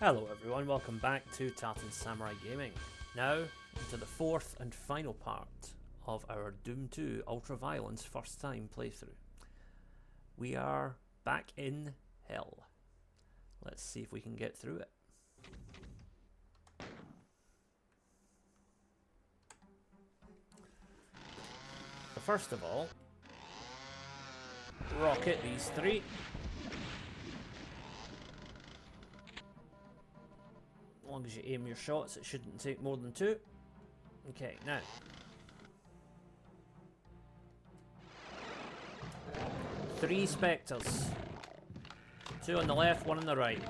Hello everyone, welcome back to Tartan Samurai Gaming. Now, into the fourth and final part of our Doom 2 Ultra Violence first time playthrough. We are back in hell. Let's see if we can get through it. So first of all, rocket these three. As long as you aim your shots, it shouldn't take more than two. Okay, now. Three spectres. Two on the left, one on the right.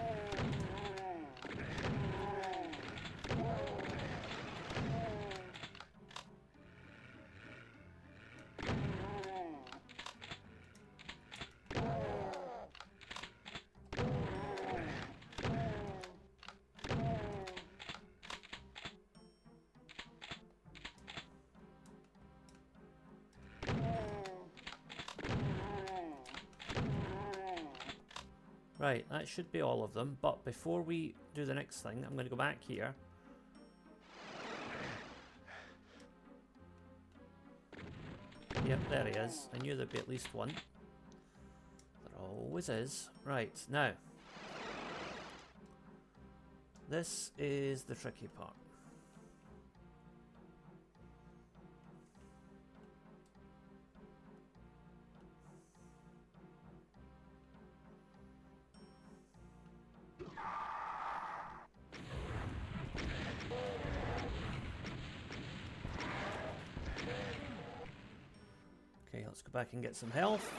Right, that should be all of them, but before we do the next thing, I'm going to go back here. Yep, there he is. I knew there'd be at least one. There always is. Right, now. This is the tricky part. Okay, let's go back and get some health.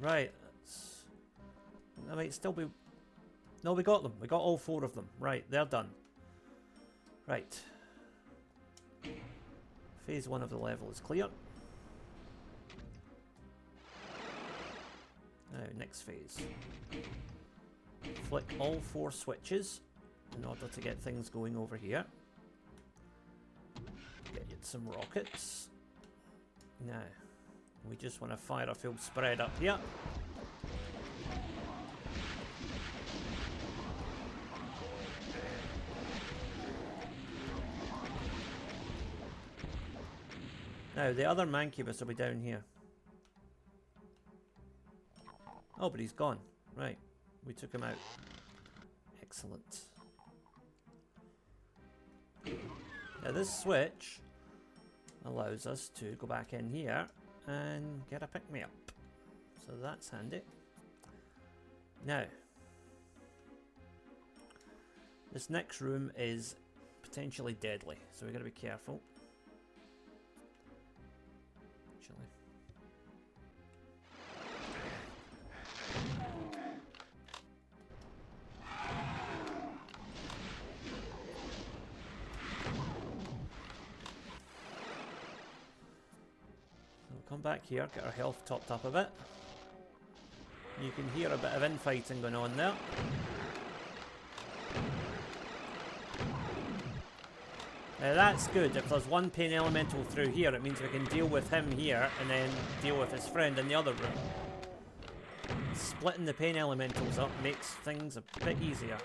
Right, that might still be... No, we got them. We got all four of them. Right, they're done. Right. Phase 1 of the level is clear. Now, next phase. Flick all four switches in order to get things going over here. Get you some rockets. Now, we just want to fire a full spread up here. Now, the other Mancubus will be down here. Oh, but he's gone. Right. We took him out. Excellent. Now this switch allows us to go back in here and get a pick-me-up. So that's handy. Now, this next room is potentially deadly, so we've got to be careful. Actually. Come back here, get our health topped up a bit. You can hear a bit of infighting going on there. Now that's good. If there's one pain elemental through here, it means we can deal with him here and then deal with his friend in the other room. Splitting the pain elementals up makes things a bit easier.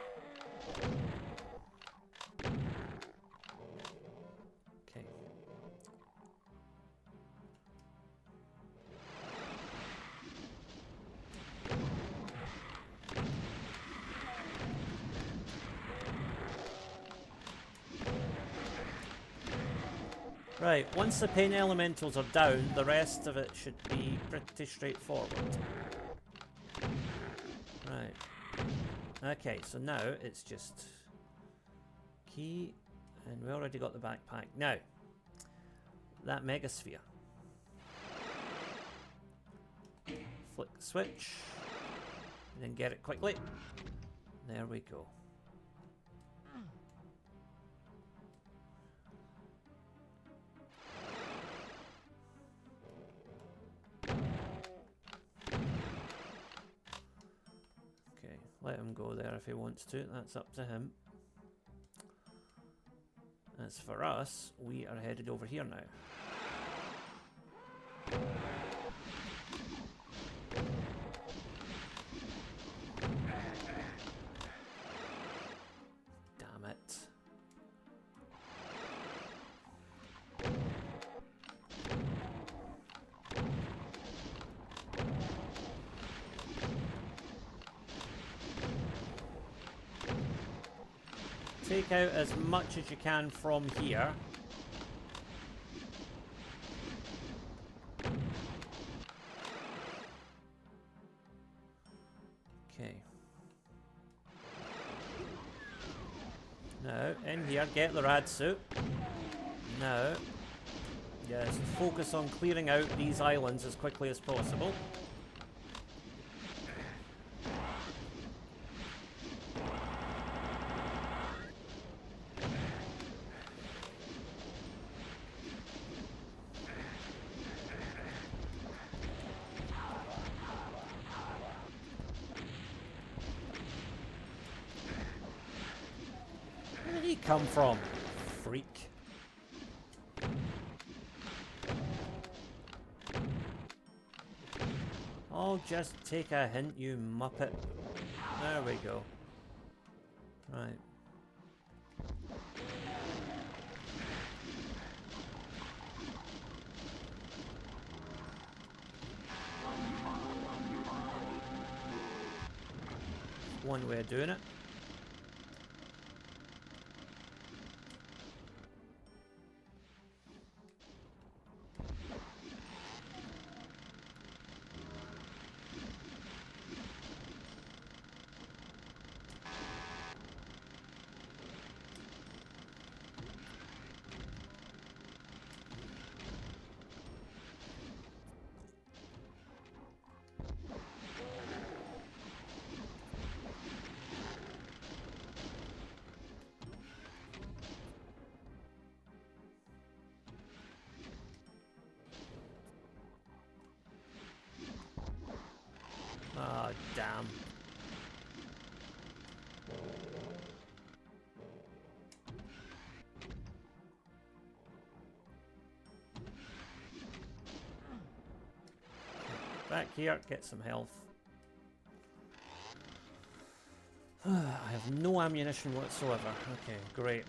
Right, once the pain elementals are down, the rest of it should be pretty straightforward. Right. Okay, so now it's just key, and we already got the backpack. Now, that megasphere. Flick the switch, and then get it quickly. There we go. Let him go there if he wants to. That's up to him. As for us, we are headed over here now. Damn it. Take out as much as you can from here. Okay. Now, in here, get the rad suit. Now, yes, focus on clearing out these islands as quickly as possible. Where did he come from? Freak. Oh, just take a hint, you muppet. There we go. Right. One way of doing it. Oh, damn. Back here, get some health. I have no ammunition whatsoever. Okay, great.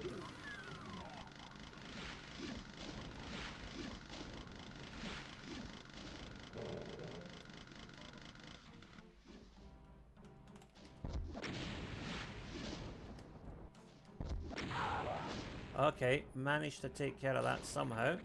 Okay, managed to take care of that somehow.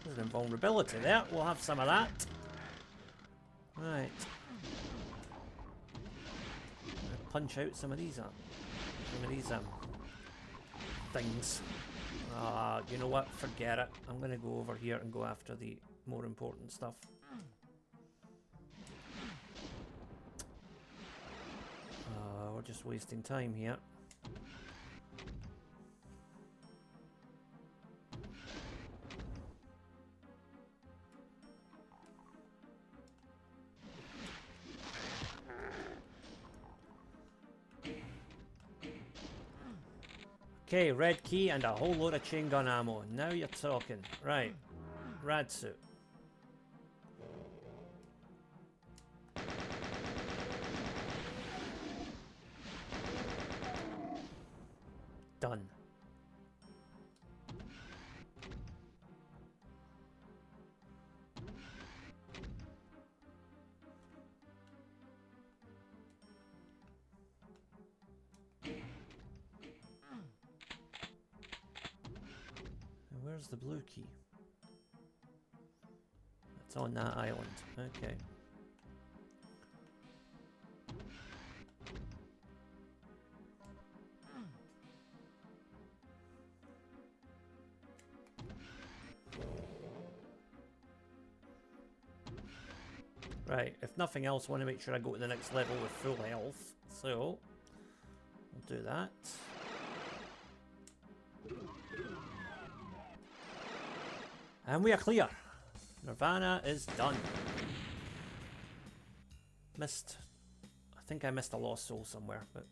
There's an invulnerability there. We'll have some of that. Right. Punch out some of these things. You know what? Forget it. I'm gonna go over here and go after the more important stuff. We're just wasting time here. Okay, red key and a whole load of chain gun ammo. Now you're talking. Right. Rad suit. Done. Where's the blue key? It's on that island. Okay. Right, if nothing else, I want to make sure I go to the next level with full health. So, we'll do that. And we are clear. Nirvana is done. Missed. I think I missed a lost soul somewhere, but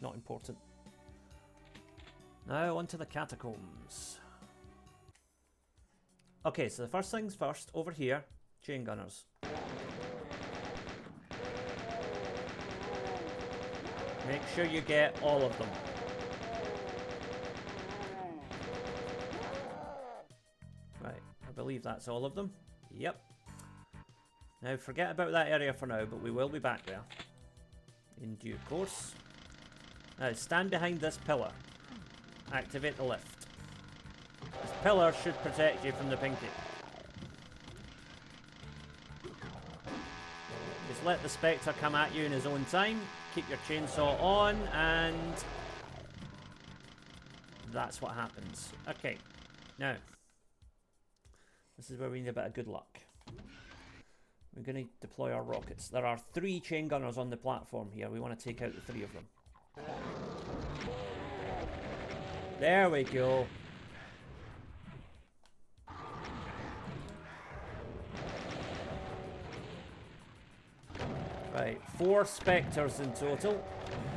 not important. Now onto the catacombs. Okay, so the first things first, over here, chain gunners. Make sure you get all of them. Right, I believe that's all of them. Yep. Now forget about that area for now, but we will be back there in due course. Now stand behind this pillar. Activate the lift. This pillar should protect you from the pinky. Just let the Spectre come at you in his own time. Keep your chainsaw on, and that's what happens. Okay, now this is where we need a bit of good luck. We're going to deploy our rockets. There are 3 chain gunners on the platform here. We want to take out the 3 of them. There we go. Right, 4 Spectres in total.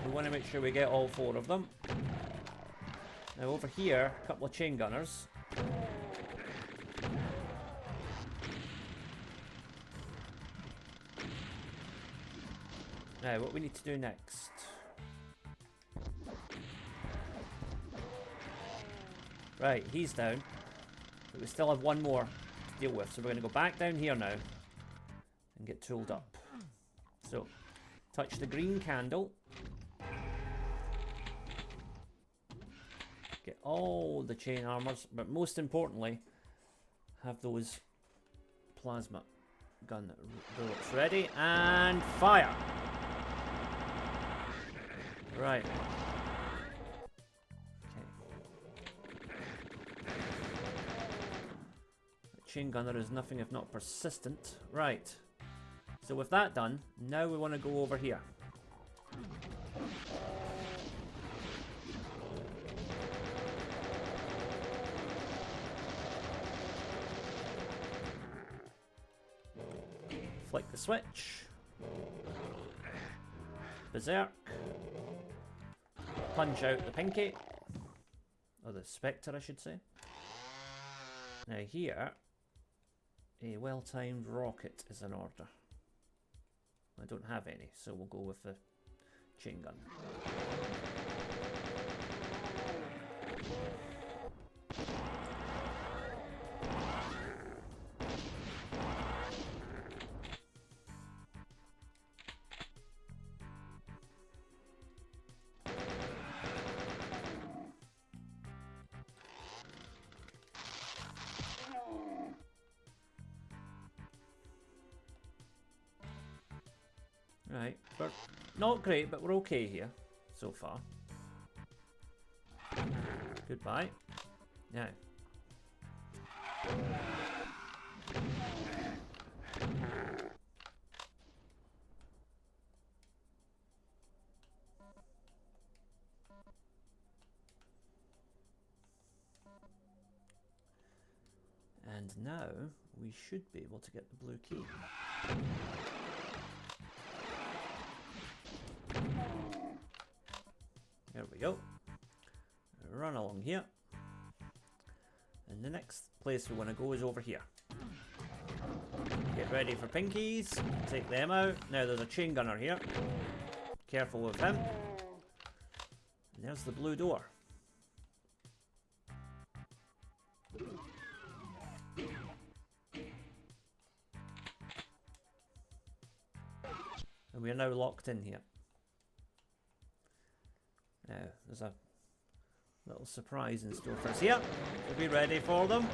We want to make sure we get all 4 of them. Now over here, a couple of chain gunners. Now, what we need to do next. Right, he's down. But we still have 1 more to deal with. So we're going to go back down here now and get tooled up. So, touch the green candle. Get all the chain armors, but most importantly, have those plasma gun bullets ready, and fire! Right. Okay. The chain gunner is nothing if not persistent. Right. So with that done, now we want to go over here. Flick the switch. Berserk. Punch out the pinky. Or the Spectre, I should say. Now here, a well-timed rocket is in order. I don't have any, so we'll go with the chain gun. Right, we're not great, but we're okay here so far. Goodbye. Now. And now we should be able to get the blue key. There we go. Run along here. And the next place we want to go is over here. Get ready for pinkies. Take them out. Now there's a chain gunner here. Careful with him. And there's the blue door. And we are now locked in here. Now, there's a little surprise in store for us here. So be ready for them.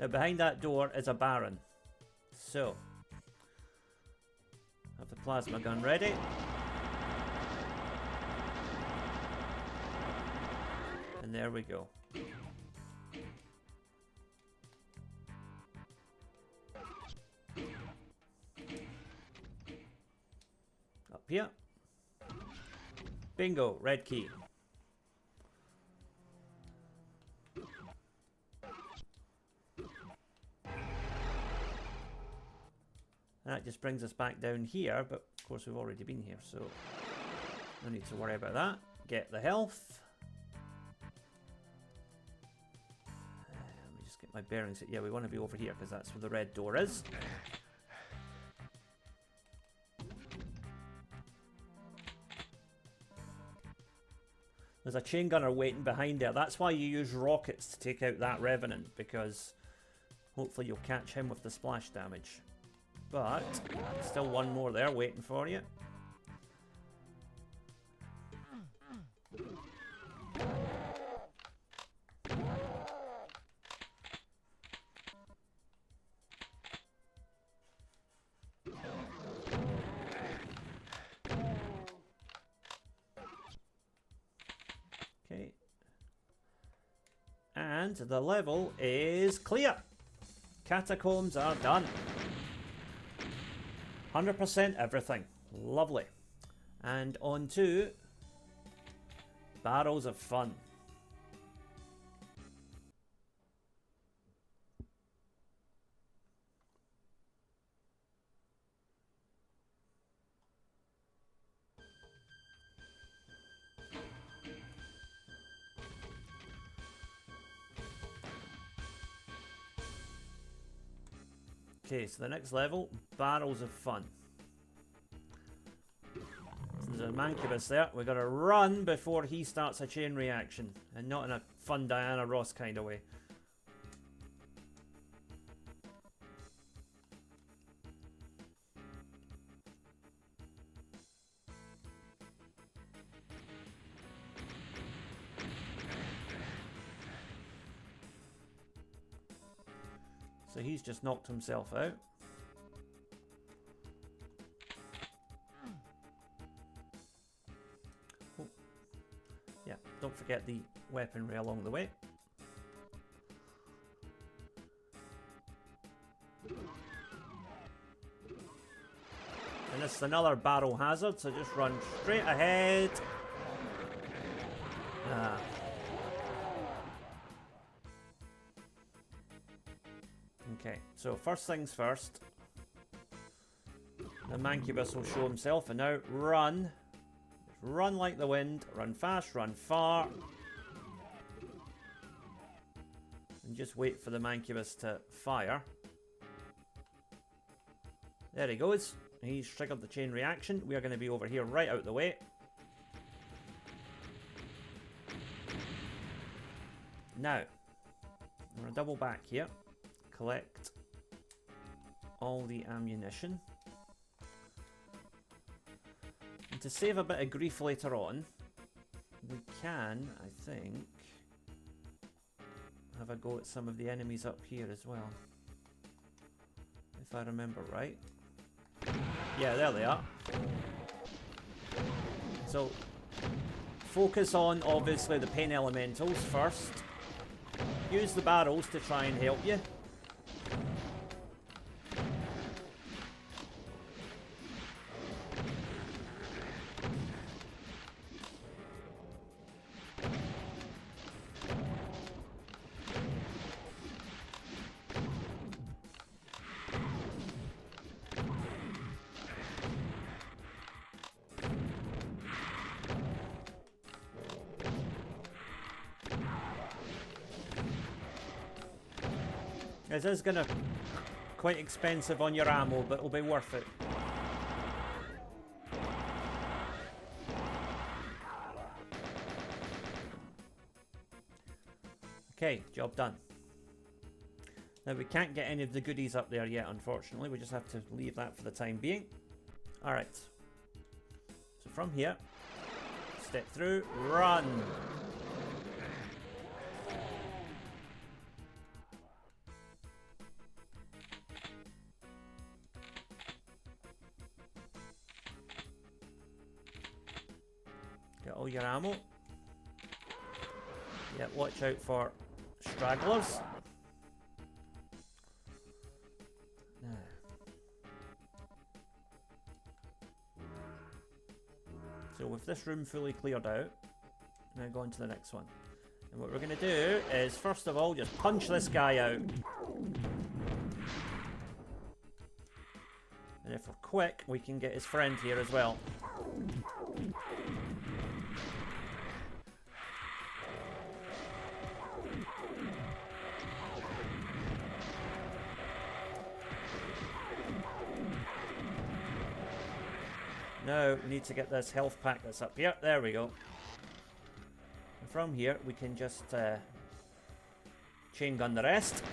Now behind that door is a Baron. So, have the plasma gun ready. And there we go. Up here. Bingo, red key. And that just brings us back down here, but of course we've already been here, so no need to worry about that. Get the health. Let me just get my bearings. Yeah, we want to be over here because that's where the red door is. There's a chain gunner waiting behind there. That's why you use rockets to take out that revenant, because hopefully you'll catch him with the splash damage. But still one more there waiting for you. Okay. And the level is clear. Catacombs are done. 100% everything. Lovely. And on to Barrels of Fun. Okay, so the next level, Barrels of Fun. So there's a Mancubus there. We've got to run before he starts a chain reaction, and not in a fun Diana Ross kind of way. So he's just knocked himself out. Oh. Yeah, don't forget the weaponry along the way. And this is another barrel hazard, so just run straight ahead. Ah. Okay, so first things first. The Mancubus will show himself, and now run. Run like the wind, run fast, run far. And just wait for the Mancubus to fire. There he goes. He's triggered the chain reaction. We are going to be over here right out the way. Now, I'm going to double back here. Collect all the ammunition. And to save a bit of grief later on, we can, I think, have a go at some of the enemies up here as well. If I remember right. Yeah, there they are. So, focus on, obviously, the pain elementals first. Use the barrels to try and help you. This is going to quite expensive on your ammo, but it'll be worth it. Okay, job done. Now we can't get any of the goodies up there yet, unfortunately. We just have to leave that for the time being. Alright. So from here, step through, run. Get all your ammo. Yeah, watch out for stragglers. So with this room fully cleared out, now go on to the next one. And what we're going to do is, first of all, just punch this guy out. And if we're quick, we can get his friend here as well. Now, we need to get this health pack that's up here. There we go. And from here, we can just chain gun the rest.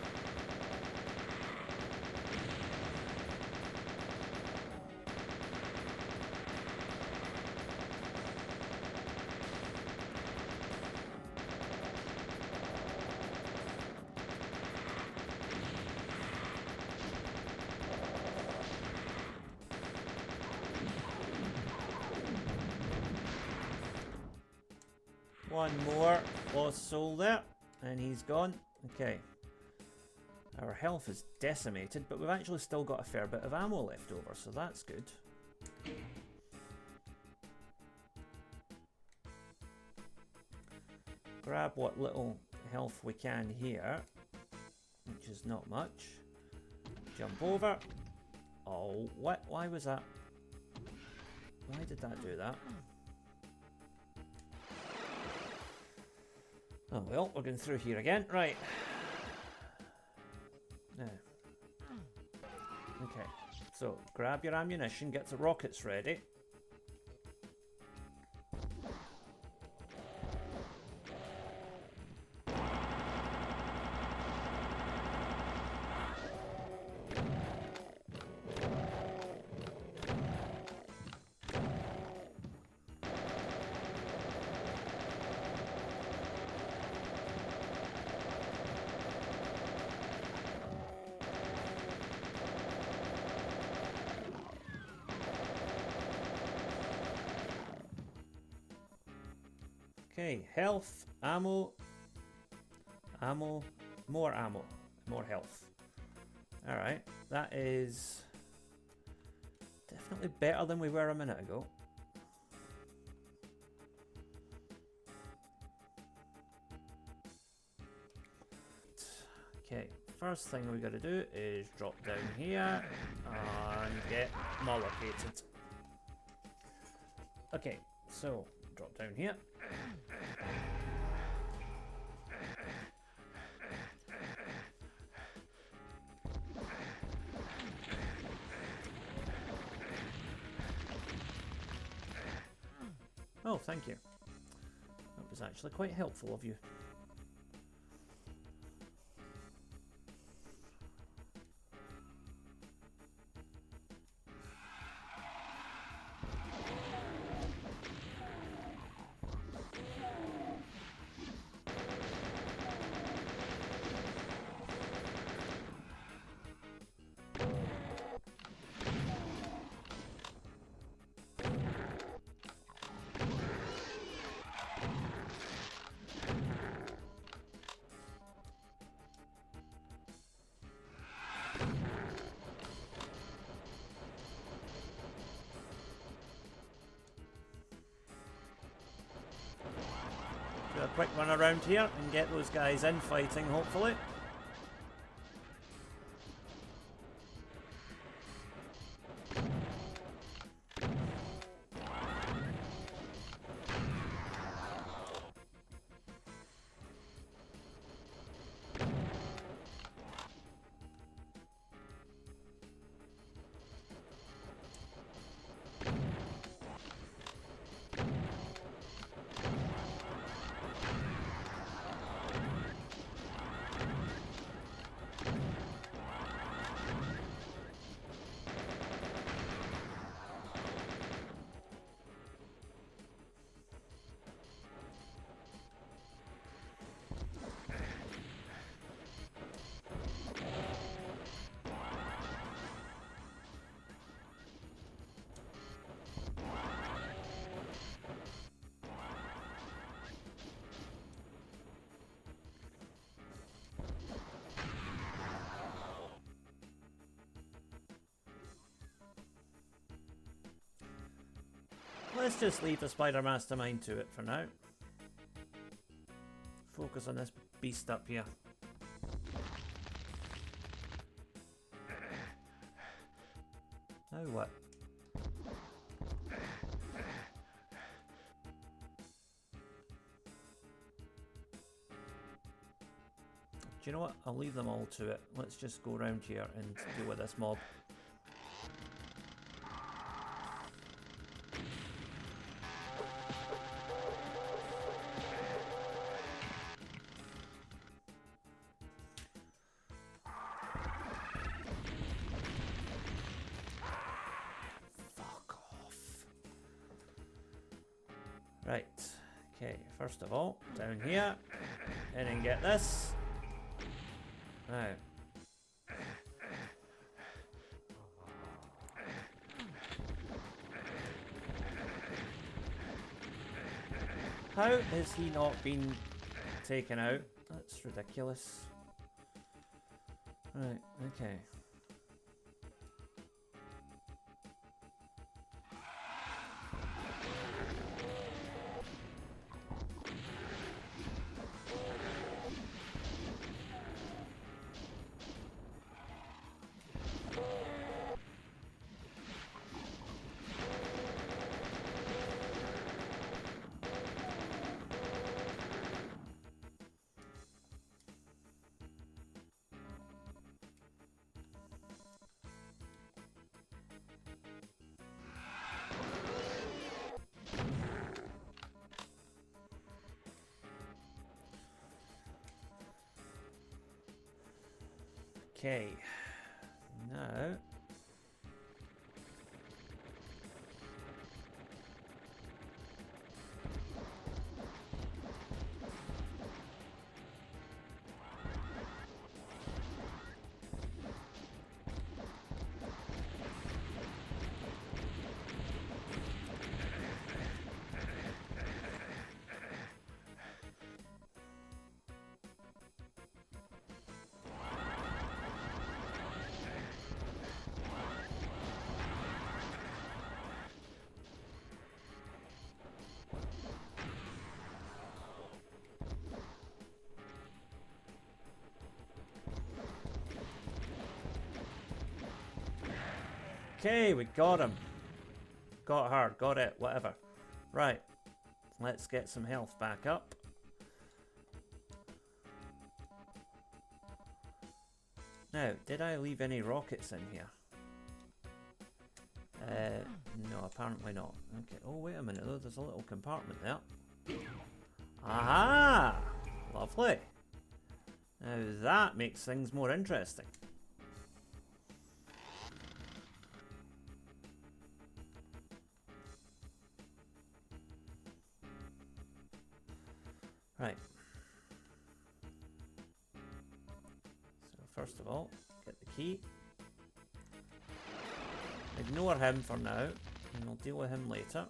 One more lost soul there, and he's gone. Okay. Our health is decimated, but we've actually still got a fair bit of ammo left over, so that's good. Grab what little health we can here, which is not much. Jump over. Oh, what? Why was that? Why did that do that? Oh well, we're going through here again. Right. Now. Okay. So, grab your ammunition, get the rockets ready. Okay, health, ammo, more ammo, more health. Alright, that is definitely better than we were a minute ago. Okay, first thing we gotta do is drop down here and get mollocated. Okay, so drop down here. Oh, thank you. That was actually quite helpful of you. Do a quick run around here and get those guys in fighting, hopefully. Let's just leave the spider mastermind to it for now. Focus on this beast up here. Now what? Do you know what? I'll leave them all to it. Let's just go around here and deal with this mob. Fuck off. Right. Okay, first of all, down here. And then get this. Now. How has he not been taken out? That's ridiculous. Right, okay. Okay, now okay, we got him. Got her, got it, whatever. Right, let's get some health back up. Now, did I leave any rockets in here? No, apparently not. Okay, oh wait a minute, there's a little compartment there. Aha! Lovely. Now that makes things more interesting. Right. So first of all, get the key. Ignore him for now, and we'll deal with him later.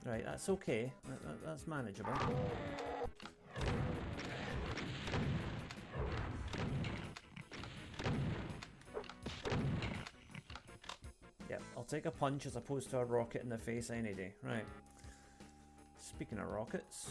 Right, that's okay. That's manageable. Yep, I'll take a punch as opposed to a rocket in the face any day. Right. Speaking of rockets...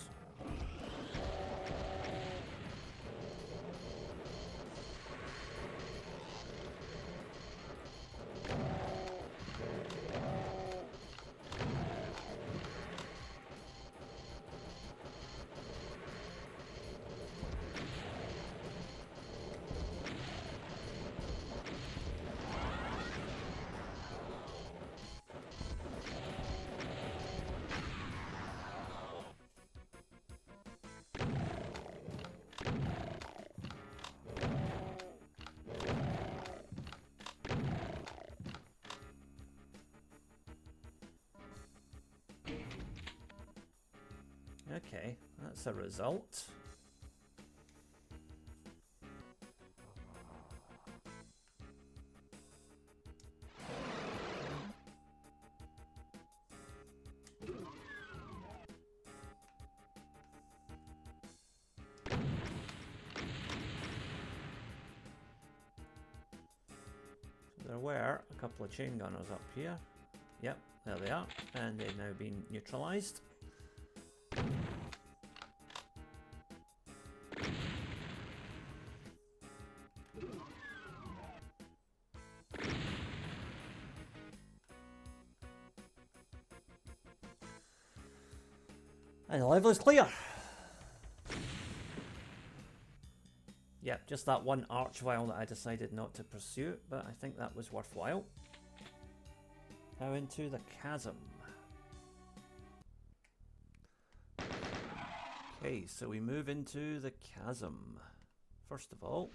Okay, that's a result. there were a couple of chain gunners up here. Yep, there they are, and they've now been neutralised. And the level is clear. Yep, just that one archvile that I decided not to pursue, but I think that was worthwhile. Now into the chasm. Okay, so we move into the chasm. First of all,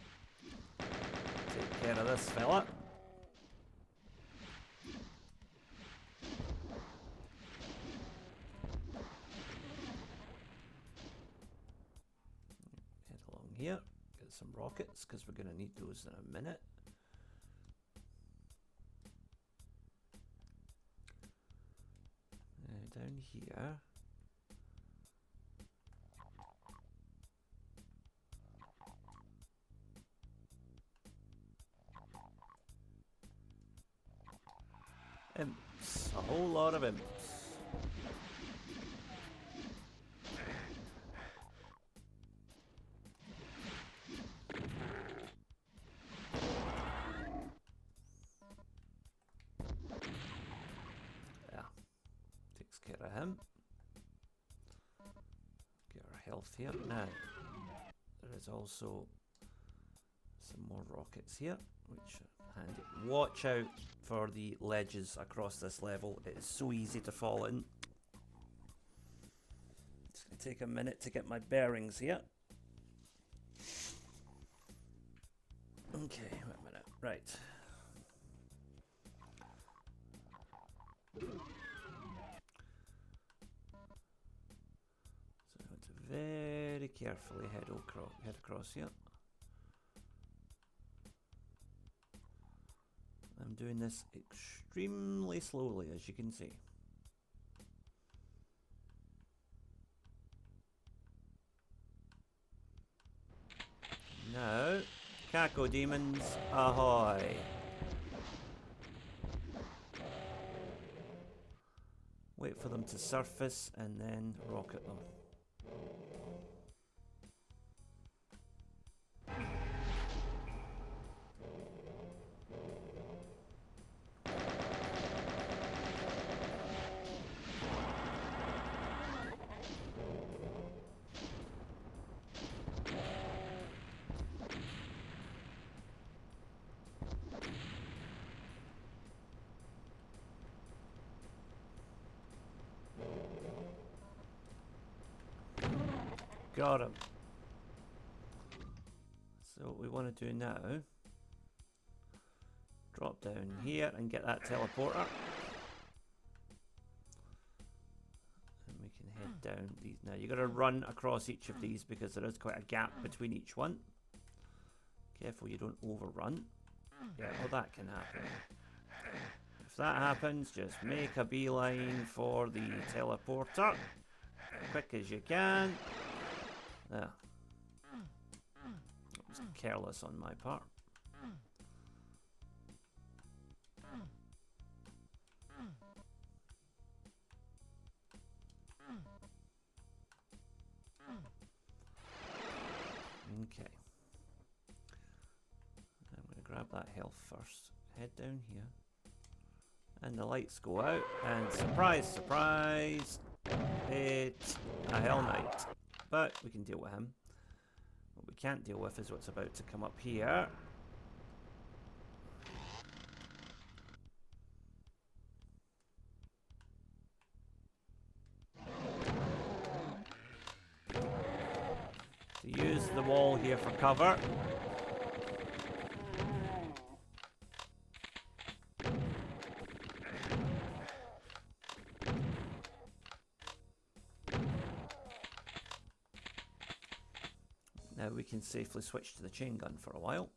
take care of this fella. Head along here, get some rockets, because we're going to need those in a minute. Down here. Imps. A whole lot of imps. Yeah. Takes care of him. Get our health here. Now, there is also some more rockets here, which are handy. Watch out for the ledges across this level. It is so easy to fall in. It's going to take a minute to get my bearings here. Okay, wait a minute. Right. So I want to very carefully head across here. I'm doing this extremely slowly, as you can see. Now, Caco Demons, ahoy! Wait for them to surface and then rocket them. Got him. So what we want to do now, drop down here and get that teleporter. And we can head down these. Now you got to run across each of these because there is quite a gap between each one. Careful you don't overrun. Yeah, well that can happen. If that happens, just make a beeline for the teleporter. Quick as you can. There. That was careless on my part. Okay. I'm going to grab that health first. Head down here. And the lights go out. And surprise, surprise! It's a Hell Knight. But we can deal with him. What we can't deal with is what's about to come up here. To use the wall here for cover. Now we can safely switch to the chain gun for a while.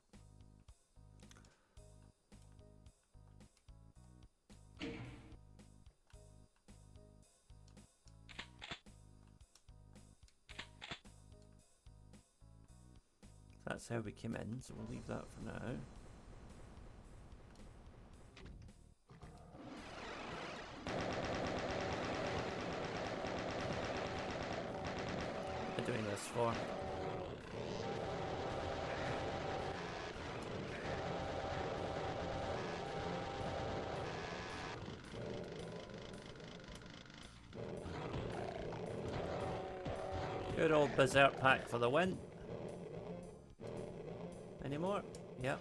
That's how we came in, so we'll leave that for now. doing this for? Good old Berserk Pack for the win. Any more? Yep.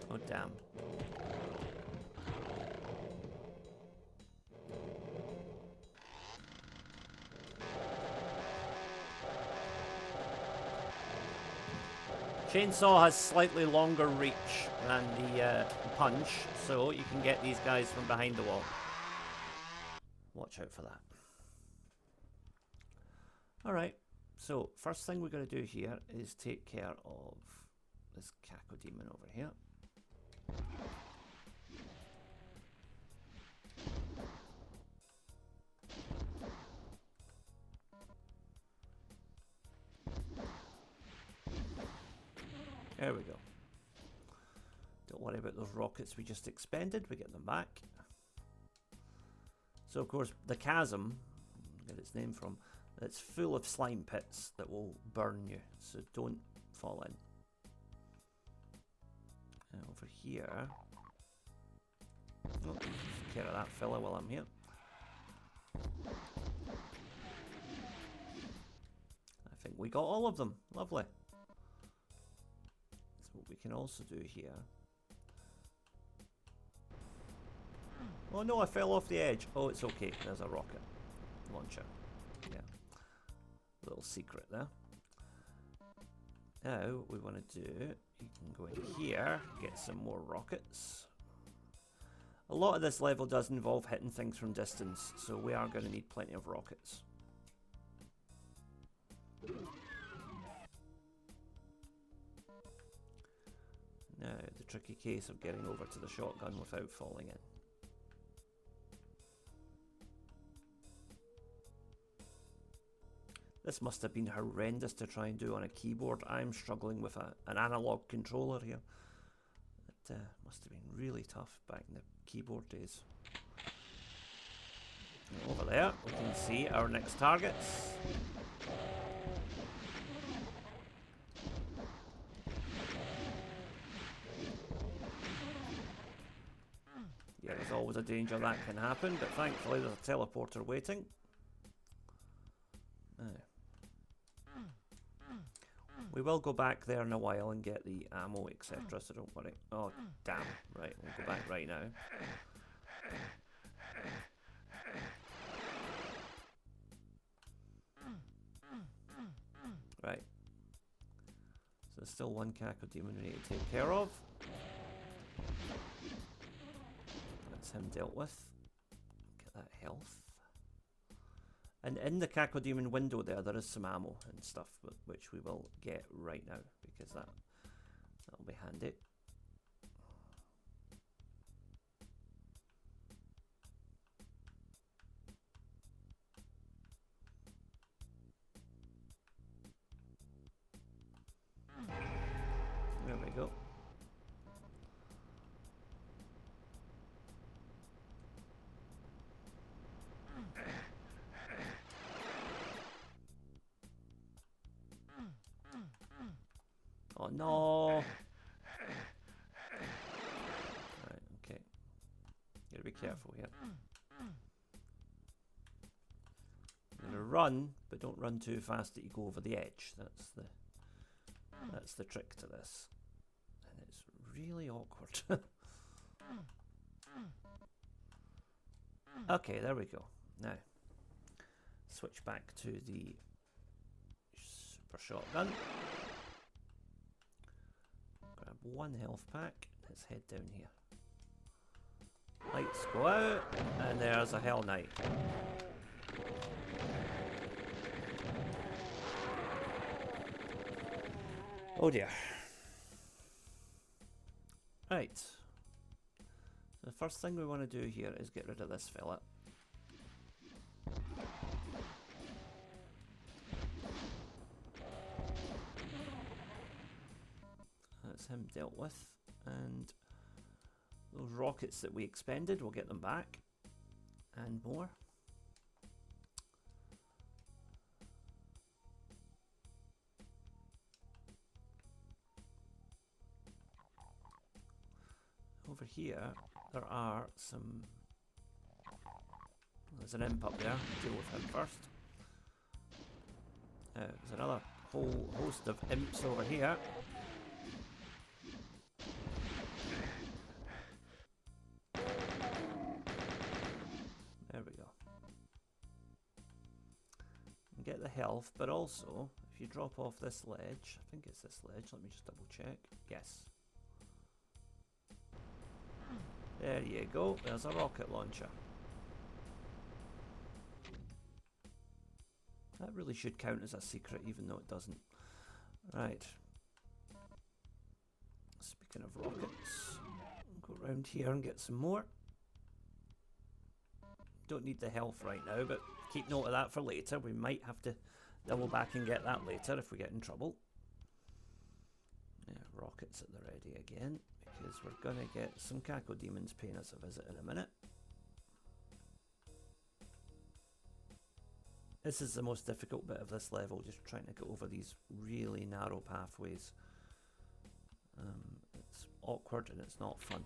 Oh, damn. Chainsaw has slightly longer reach than the punch, so you can get these guys from behind the wall. Watch out for that. Alright, so first thing we're going to do here is take care of this cacodemon over here. There we go. Don't worry about those rockets we just expended, we get them back. So of course the chasm, get its name from, it's full of slime pits that will burn you, so don't fall in. And over here, oh, take care of that fella while I'm here. I think we got all of them, lovely. So what we can also do here. Oh no, I fell off the edge. Oh, it's okay, there's a rocket launcher. Yeah. Little secret there. Now, what we want to do, you can go in here, get some more rockets. A lot of this level does involve hitting things from distance, so we are going to need plenty of rockets. Now, the tricky case of getting over to the shotgun without falling in. This must have been horrendous to try and do on a keyboard. I'm struggling with an analog controller here. It must have been really tough back in the keyboard days. And over there, we can see our next targets. Yeah, there's always a danger that can happen, but thankfully there's a teleporter waiting. We will go back there in a while and get the ammo, etc., so don't worry. Oh, damn. Right, we'll go back right now. Right. So there's still one cacodemon we need to take care of. That's him dealt with. Get that health. And in the cacodemon window there is some ammo and stuff, which we will get right now, because that'll be handy. There we go. Oh no! Right, okay. Gotta be careful here. You're gonna run, but don't run too fast that you go over the edge. That's the trick to this. And it's really awkward. Okay, there we go. Now, switch back to the super shotgun. Grab one health pack. Let's head down here. Lights go out, and there's a Hell Knight. Oh dear. Right. The first thing we want to do here is get rid of this fella. That's him dealt with, and Those rockets that we expended, we'll get them back. And more. Over here, there are some... There's an imp up there. Deal with him first. There's another whole host of imps over here. There we go. And get the health, but also, if you drop off this ledge, I think it's this ledge, let me just double check. Yes. There you go, there's a rocket launcher. That really should count as a secret, even though it doesn't. Right. Speaking of rockets, we'll go around here and get some more. Don't need the health right now, but keep note of that for later. We might have to double back and get that later if we get in trouble. Yeah, rockets at the ready again, because we're going to get some Caco demons paying us a visit in a minute. This is the most difficult bit of this level, just trying to go over these really narrow pathways. It's awkward and it's not fun.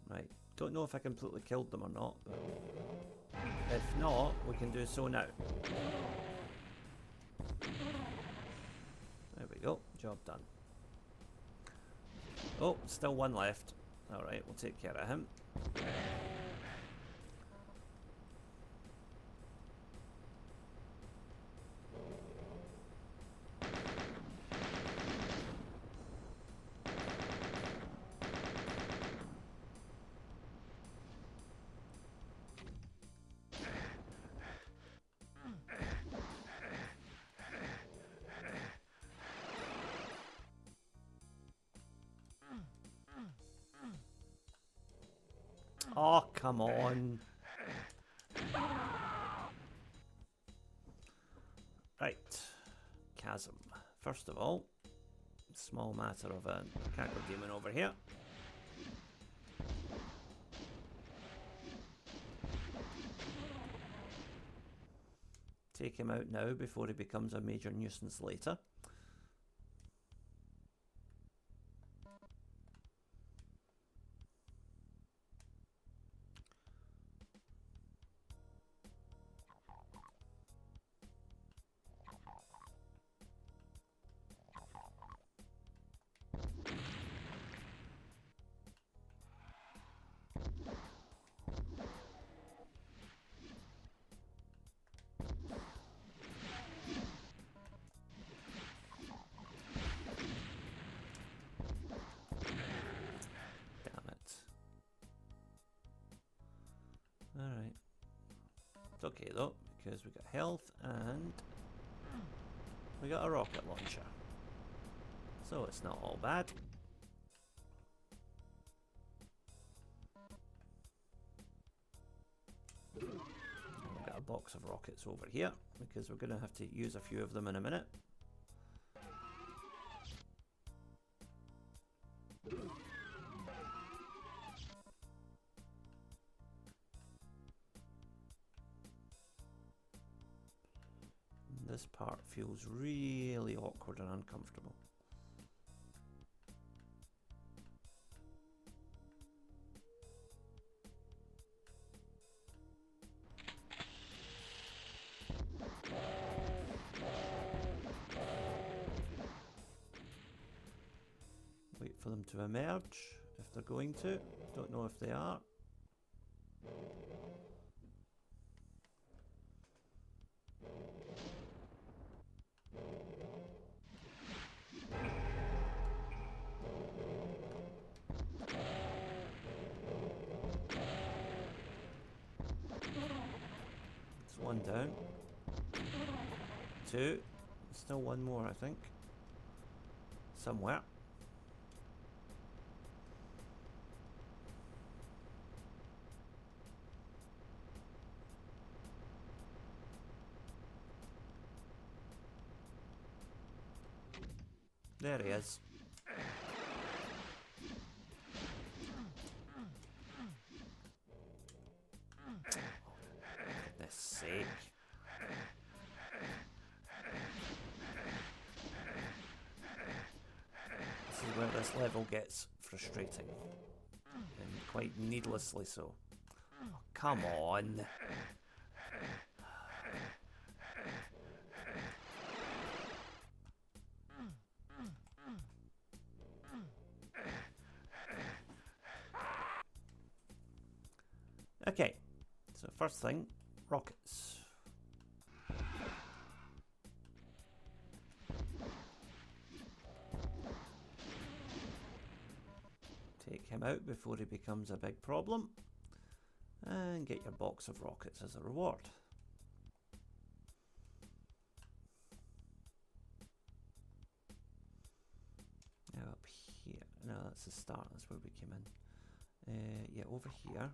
Right, don't know if I completely killed them or not, but if not, we can do so now. There we go, job done. Oh, still one left. Alright, we'll take care of him. Oh, come on. Right. Chasm. First of all, small matter of a Caco demon over here. Take him out now before he becomes a major nuisance later. Alright. It's okay though, because we got health and we got a rocket launcher. So it's not all bad. And we've got a box of rockets over here, because we're going to have to use a few of them in a minute. This part feels really awkward and uncomfortable. Wait for them to emerge, if they're going to. Don't know if they are. One down. Two. Still one more, I think. Somewhere. There he is. Goodness sake. This is where this level gets frustrating. And quite needlessly so. Oh, come on. Okay, so first thing, rockets. Take him out before he becomes a big problem. And get your box of rockets as a reward. Now up here, no, that's the start, that's where we came in. Yeah, over here.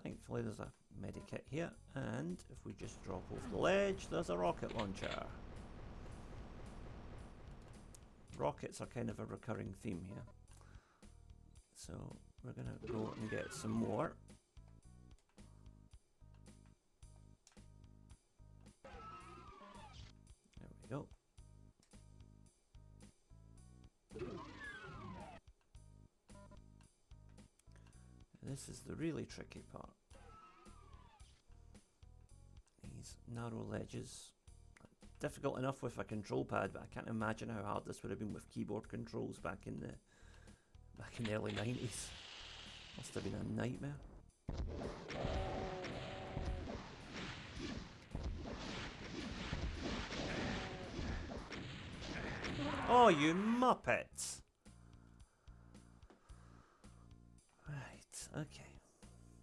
Thankfully there's a medikit here, and if we just drop off the ledge, there's a rocket launcher. Rockets are kind of a recurring theme here. So we're going to go and get some more. There we go. This is the really tricky part. These narrow ledges. Difficult enough with a control pad, but I can't imagine how hard this would have been with keyboard controls back in the early 90s. Must have been a nightmare. Oh, you muppets! Right, okay.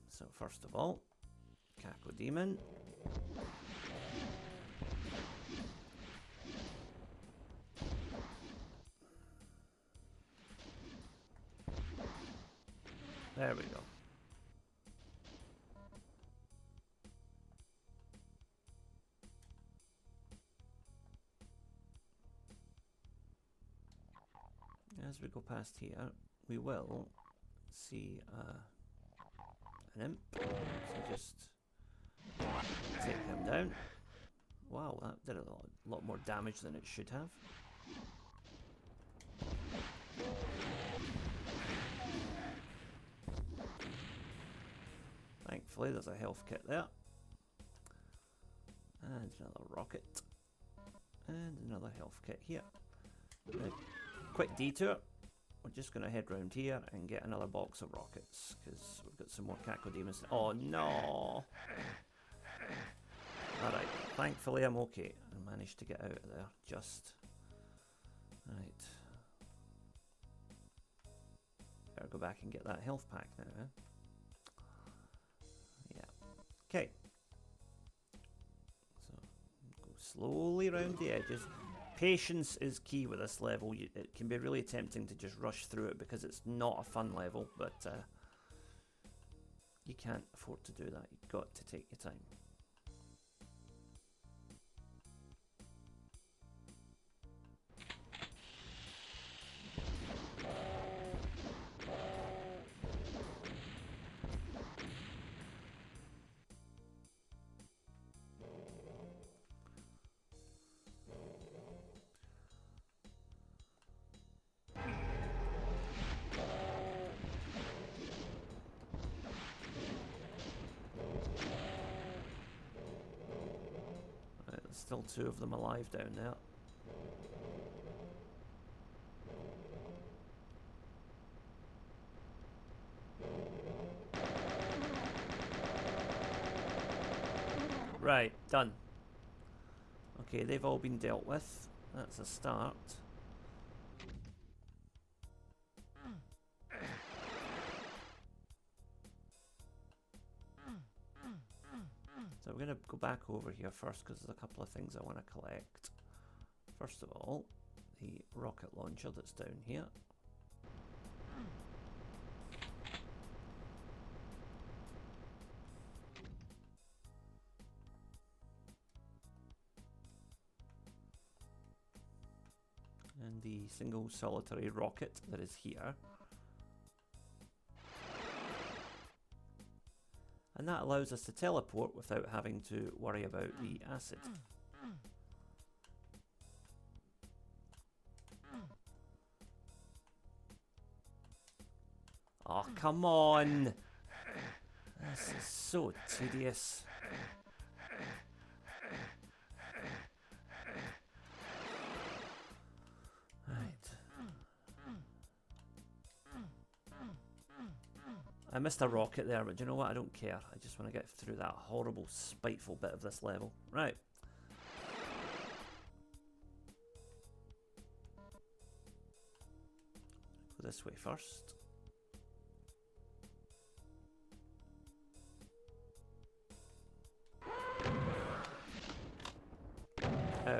So first of all, Cacodemon. There we go. As we go past here, we will see an imp. So just take him down. Wow, that did a lot more damage than it should have. Thankfully there's a health kit there. And another rocket. And another health kit here. Now, quick detour. We're just going to head round here and get another box of rockets, because we've got some more Cacodemons. Oh no! Alright, thankfully I'm okay. I managed to get out of there, just. Right. Better go back and get that health pack now, eh? Yeah. Okay. So, go slowly round the edges. Patience is key with this level. It can be really tempting to just rush through it because it's not a fun level, but you can't afford to do that. You've got to take your time. Still two of them alive down there. Right, done. Okay, they've all been dealt with. That's a start. So we're going to go back over here first because there's a couple of things I want to collect. First of all, the rocket launcher that's down here. And the single solitary rocket that is here. And that allows us to teleport without having to worry about the acid. Oh, come on! This is so tedious. I missed a rocket there, but do you know what? I don't care. I just want to get through that horrible, spiteful bit of this level. Right. Go this way first.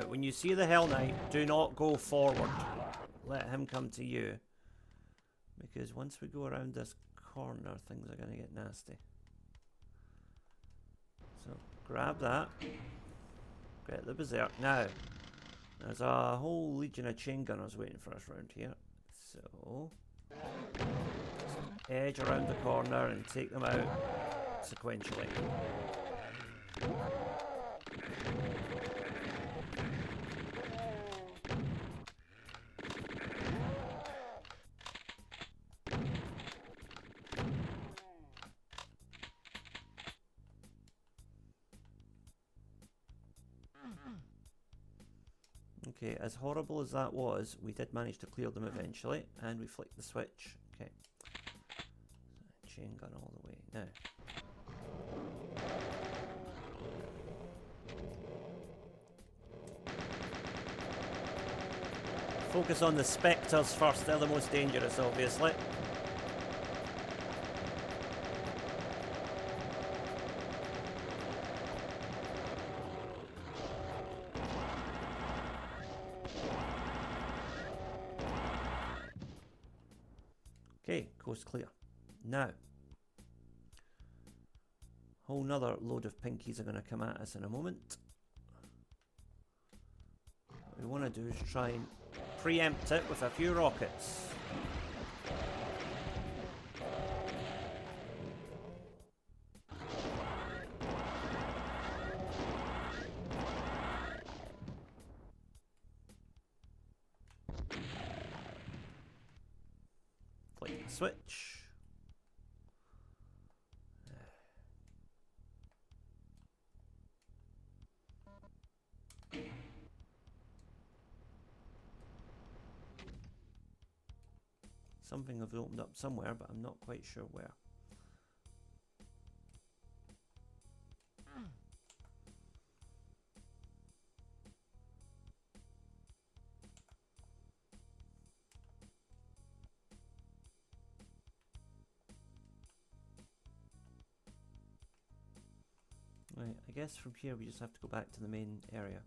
When you see the Hell Knight, do not go forward. Let him come to you. Because once we go around this corner, things are going to get nasty. So, grab that. Get the berserk. Now, there's a whole legion of chain gunners waiting for us around here. So, edge around the corner and take them out sequentially. Okay, as horrible as that was, we did manage to clear them eventually, and we flicked the switch. Okay. So, chain gun all the way. Now. Focus on the spectres first, they're the most dangerous, obviously. Okay, coast clear. Now, whole nother load of pinkies are going to come at us in a moment. What we want to do is try and preempt it with a few rockets. Flick the switch. Something has opened up somewhere, but I'm not quite sure where. Right, I guess from here we just have to go back to the main area.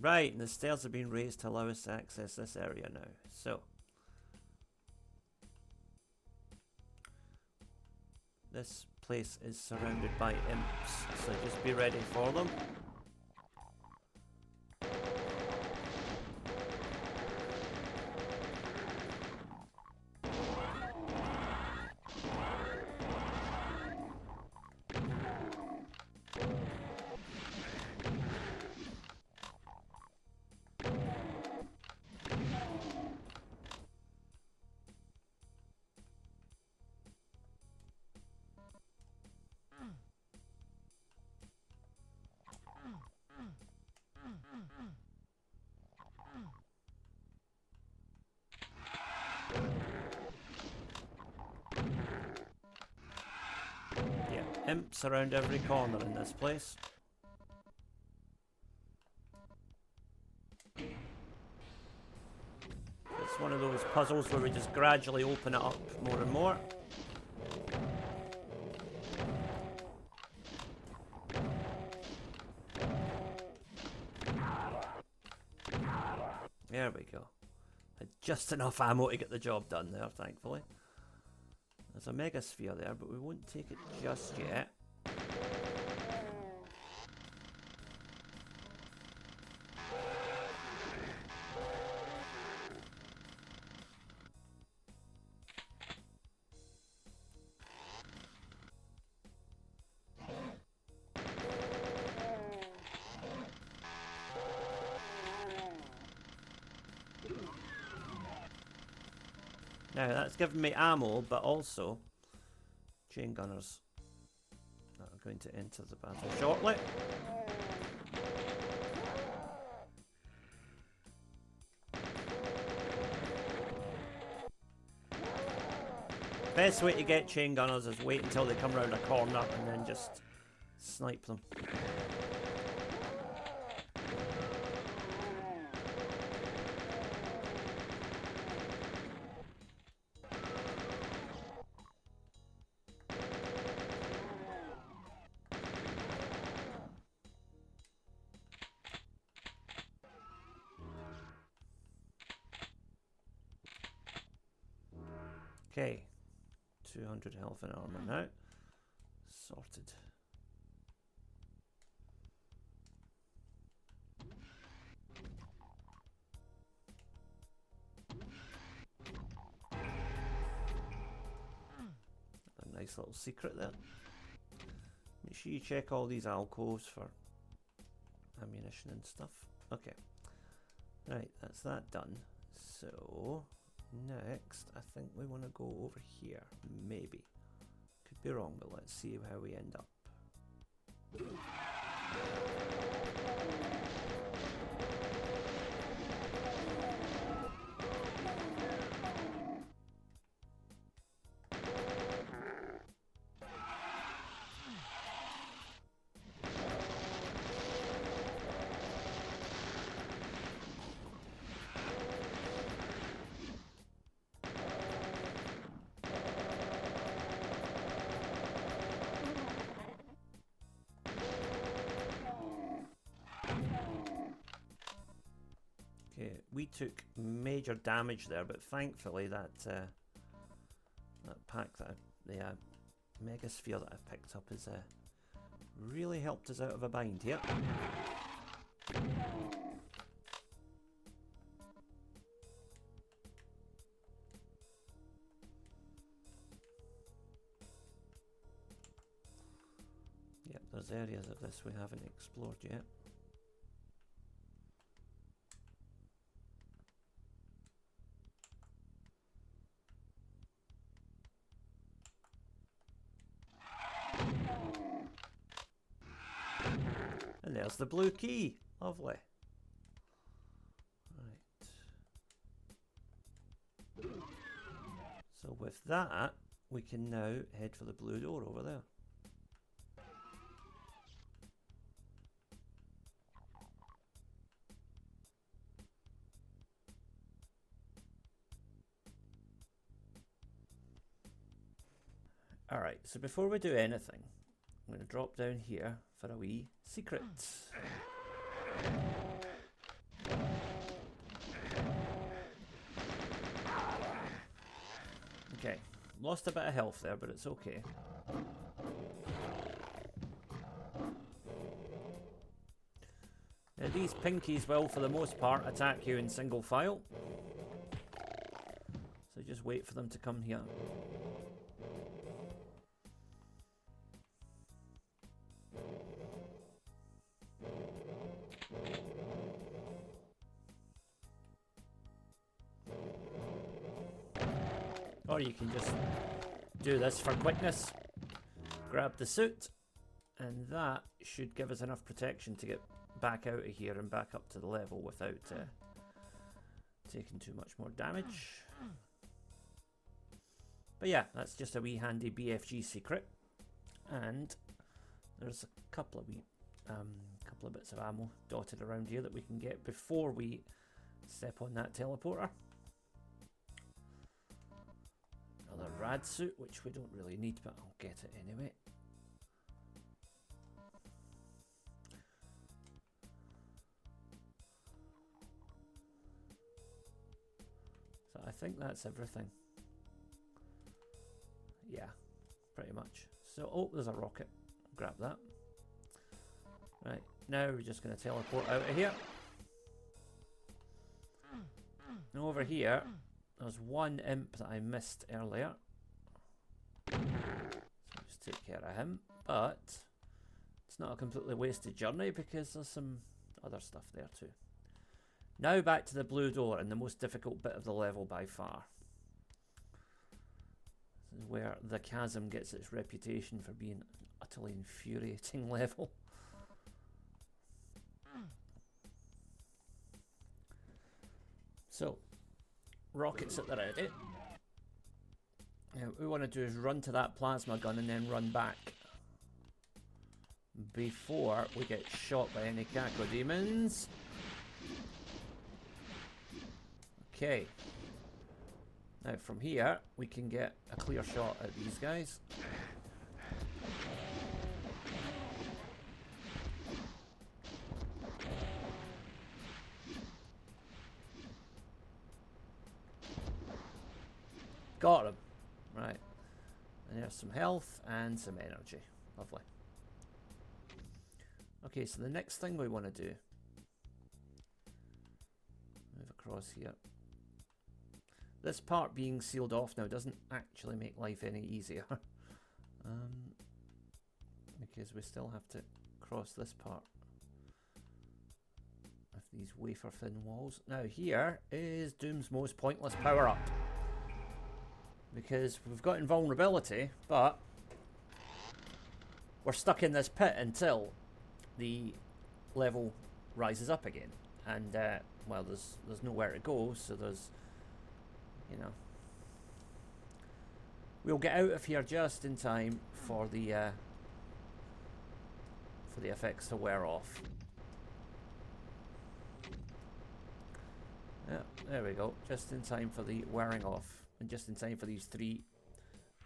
Right, and the stairs have been raised to allow us to access this area now. So, this place is surrounded by imps, so just be ready for them. imps around every corner in this place. It's one of those puzzles where we just gradually open it up more and more. There we go. Had just enough ammo to get the job done there, thankfully. There's a mega sphere there, but we won't take it just yet. Now that's given me ammo, but also chain gunners that are going to enter the battle shortly. Best way to get chain gunners is wait until they come round a corner and then just snipe them. Okay, 200 health and armor now. Sorted. A nice little secret there. Make sure you check all these alcoves for ammunition and stuff. Okay. Right, that's that done. So next, I think we want to go over here. Maybe. Could be wrong, but let's see how we end up. We took major damage there, but thankfully that that pack, that the mega sphere that I picked up, has really helped us out of a bind here. Yep, there's areas of this we haven't explored yet. And there's the blue key. Lovely. Right. So with that, we can now head for the blue door over there. Alright, so before we do anything, I'm going to drop down here for a wee secret. Okay, lost a bit of health there, but it's okay. Now these pinkies will, for the most part, attack you in single file. So just wait for them to come here. Or you can just do this for quickness. Grab the suit, and that should give us enough protection to get back out of here and back up to the level without taking too much more damage. But yeah, that's just a wee handy BFG secret. And there's a couple of bits of ammo dotted around here that we can get before we step on that teleporter. Another rad suit, which we don't really need, but I'll get it anyway. So I think that's everything. Yeah, pretty much. So, oh, there's a rocket. Grab that. Right, now we're just going to teleport out of here. And over here, there's one imp that I missed earlier. So just take care of him. But it's not a completely wasted journey because there's some other stuff there too. Now back to the blue door and the most difficult bit of the level by far. This is where the chasm gets its reputation for being an utterly infuriating level. So, rockets at the ready. What we want to do is run to that plasma gun and then run back before we get shot by any cacodemons. Okay. Now from here we can get a clear shot at these guys. Got him. Right. And there's some health and some energy. Lovely. Okay, so the next thing we want to do. Move across here. This part being sealed off now doesn't actually make life any easier. Because we still have to cross this part of these wafer thin walls. Now here is Doom's most pointless power up. Because we've got invulnerability, but we're stuck in this pit until the level rises up again. And, well, there's nowhere to go, so there's, you know... We'll get out of here just in time for the effects to wear off. Yeah, there we go. Just in time for the wearing off. And just in time for these 3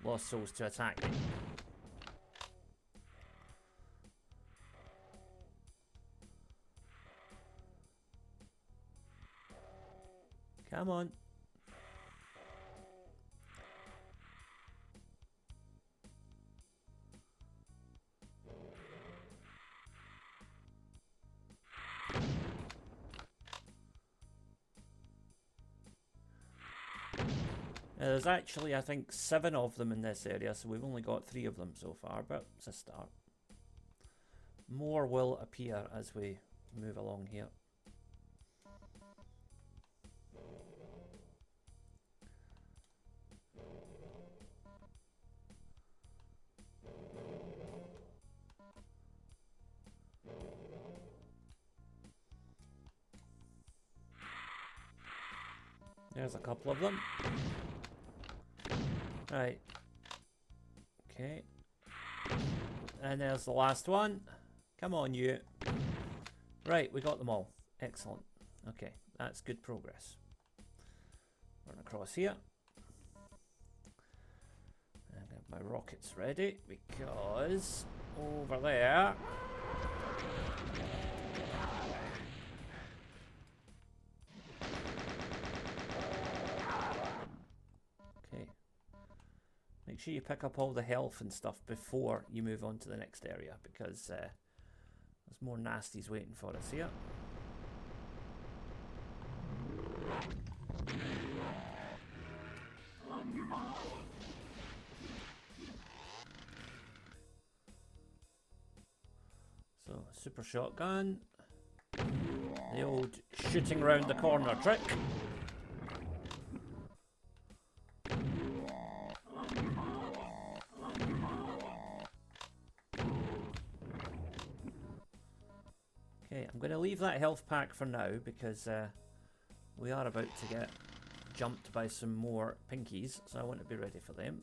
lost souls to attack me. Come on. There's actually, I think, 7 of them in this area, so we've only got 3 of them so far, but it's a start. More will appear as we move along here. There's a couple of them. Right. Okay. And there's the last one. Come on, you. Right, we got them all. Excellent. Okay, that's good progress. Run across here. And get my rockets ready because over there. Make sure you pick up all the health and stuff before you move on to the next area, because there's more nasties waiting for us here. So, super shotgun. The old shooting round the corner trick. I'm going to leave that health pack for now because we are about to get jumped by some more pinkies, so I want to be ready for them.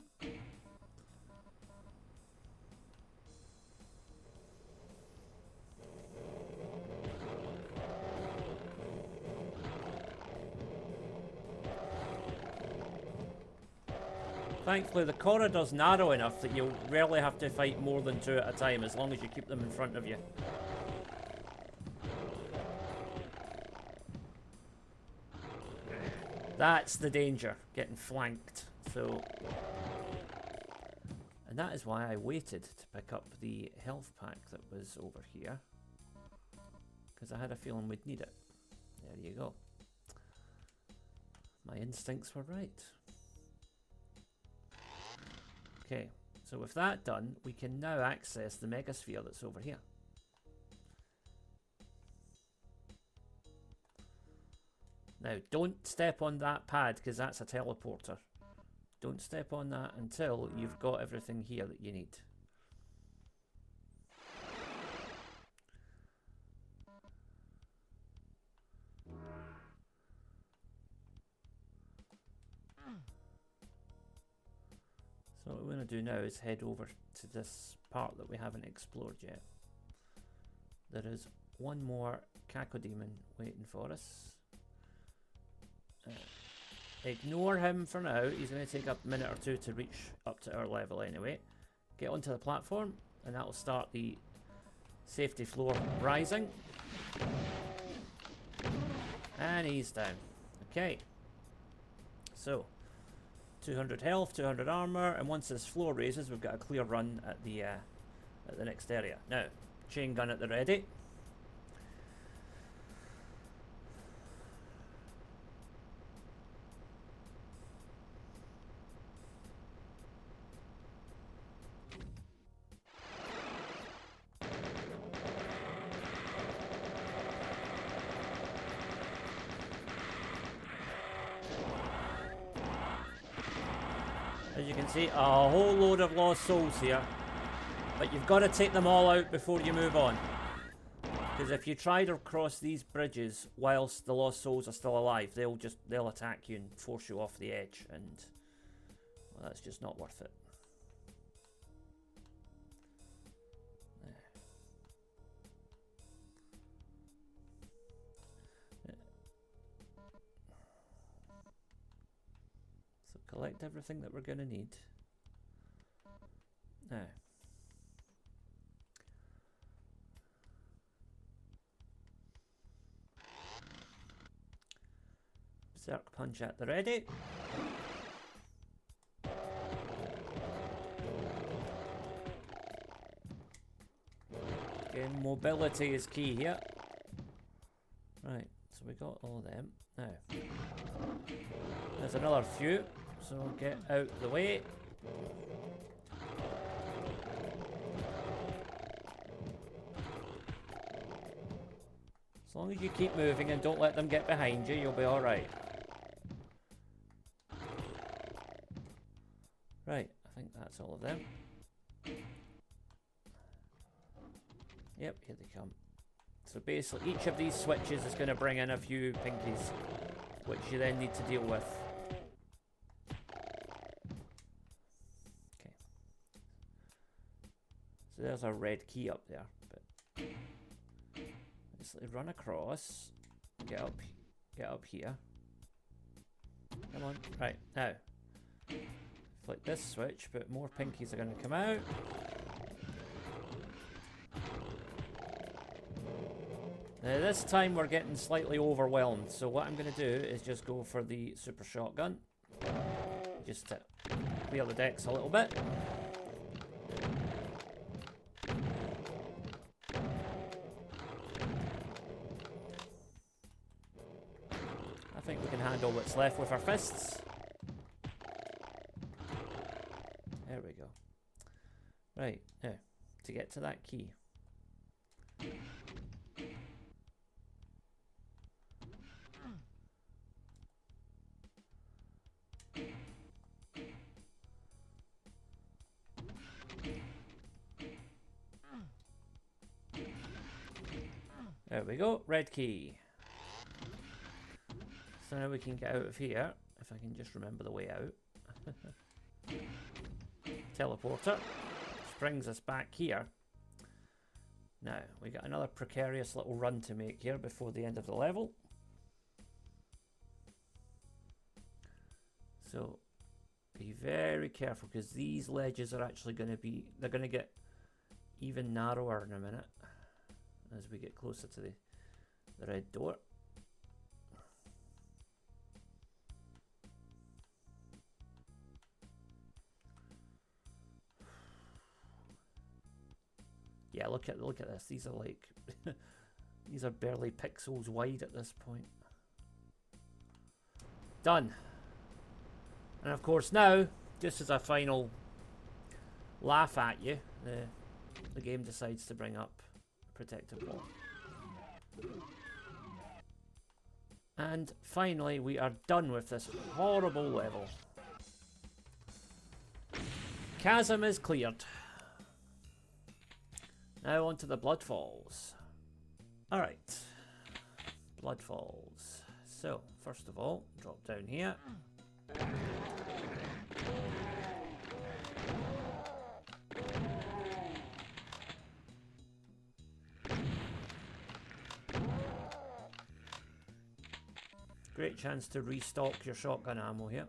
Thankfully, the corridor's narrow enough that you'll rarely have to fight more than 2 at a time, as long as you keep them in front of you. That's the danger, getting flanked. So, and that is why I waited to pick up the health pack that was over here, because I had a feeling we'd need it. There you go. My instincts were right. Okay, so with that done, we can now access the megasphere that's over here. Now, don't step on that pad, because that's a teleporter. Don't step on that until you've got everything here that you need. So what we're going to do now is head over to this part that we haven't explored yet. There is one more cacodemon waiting for us. Ignore him for now. He's going to take a minute or two to reach up to our level anyway. Get onto the platform and that will start the safety floor rising. And he's down. Okay. So 200 health, 200 armor, and once this floor raises, we've got a clear run at the next area. Now, chain gun at the ready. As you can see, a whole load of lost souls here. But you've got to take them all out before you move on. Because if you try to cross these bridges whilst the lost souls are still alive, they'll attack you and force you off the edge, and well, that's just not worth it. So collect everything that we're going to need. Now, Berserk Punch at the ready. Again, mobility is key here. Right, so we got all of them. Now, there's another few, so get out the way. As long as you keep moving and don't let them get behind you, you'll be alright. Right, I think that's all of them. Yep, here they come. So basically each of these switches is going to bring in a few pinkies, which you then need to deal with. Okay. So there's a red key up there. But basically run across, get up here. Come on, right, now. Flick this switch, but more pinkies are going to come out. Now this time we're getting slightly overwhelmed, so what I'm going to do is just go for the super shotgun. Just to clear the decks a little bit. I think we can handle what's left with our fists. There we go. Right, now, to get to that key. There we go, red key. So now we can get out of here, if I can just remember the way out. Teleporter, which brings us back here. Now, we got another precarious little run to make here before the end of the level. Be very careful, because these ledges are actually going to be... They're going to get even narrower in a minute as we get closer to the red door. Yeah, look at this. These are like these are barely pixels wide at this point. Done. And of course now, just as a final laugh at you, the game decides to bring up protective wall. And finally, we are done with this horrible level. Chasm is cleared. Now on to the Bloodfalls. Alright. Bloodfalls. So, first of all, drop down here. Great chance to restock your shotgun ammo here.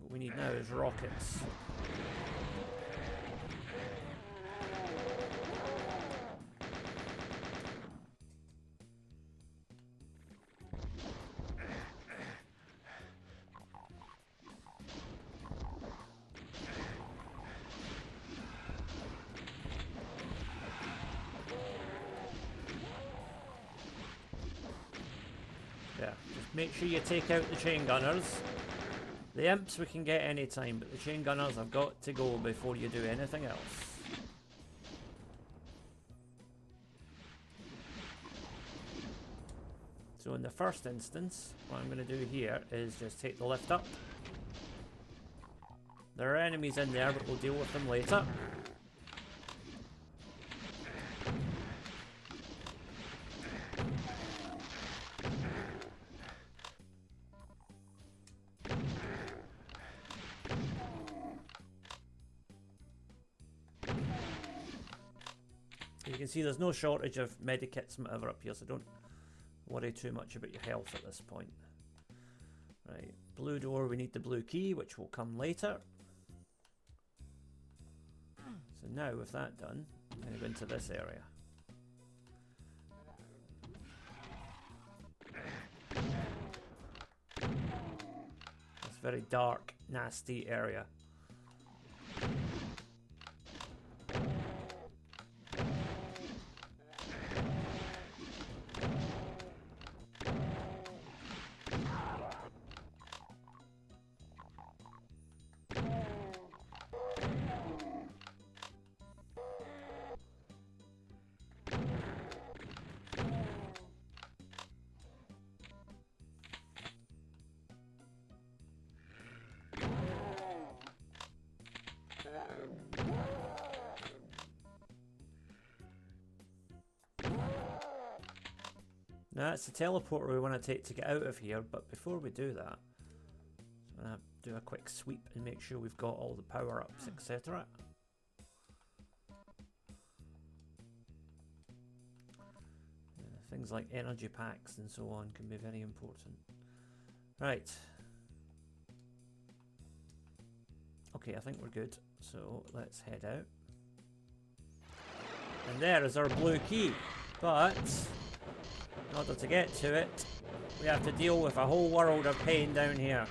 What we need now is rockets. Make sure you take out the chain gunners. The imps we can get any time, but the chain gunners have got to go before you do anything else. So in the first instance, what I'm going to do here is just take the lift up. There are enemies in there, but we'll deal with them later. You can see there's no shortage of medikits and whatever up here, so don't worry too much about your health at this point. Right, blue door, we need the blue key, which will come later. So now with that done, I'm going to go into this area. This very dark, nasty area. Now that's the teleporter we want to take to get out of here, but before we do that, I'm going to do a quick sweep and make sure we've got all the power-ups, etc. Things like energy packs and so on can be very important. Right. Okay, I think we're good, so let's head out. And there is our blue key, but in order to get to it, we have to deal with a whole world of pain down here.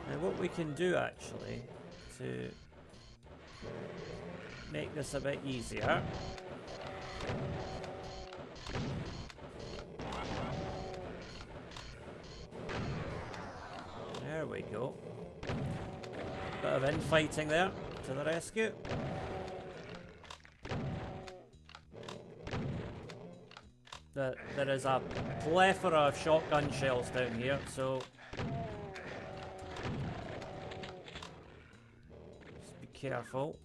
Now what we can do actually to make this a bit easier . There we go. Bit of infighting there to the rescue. There is a plethora of shotgun shells down here, so just be careful.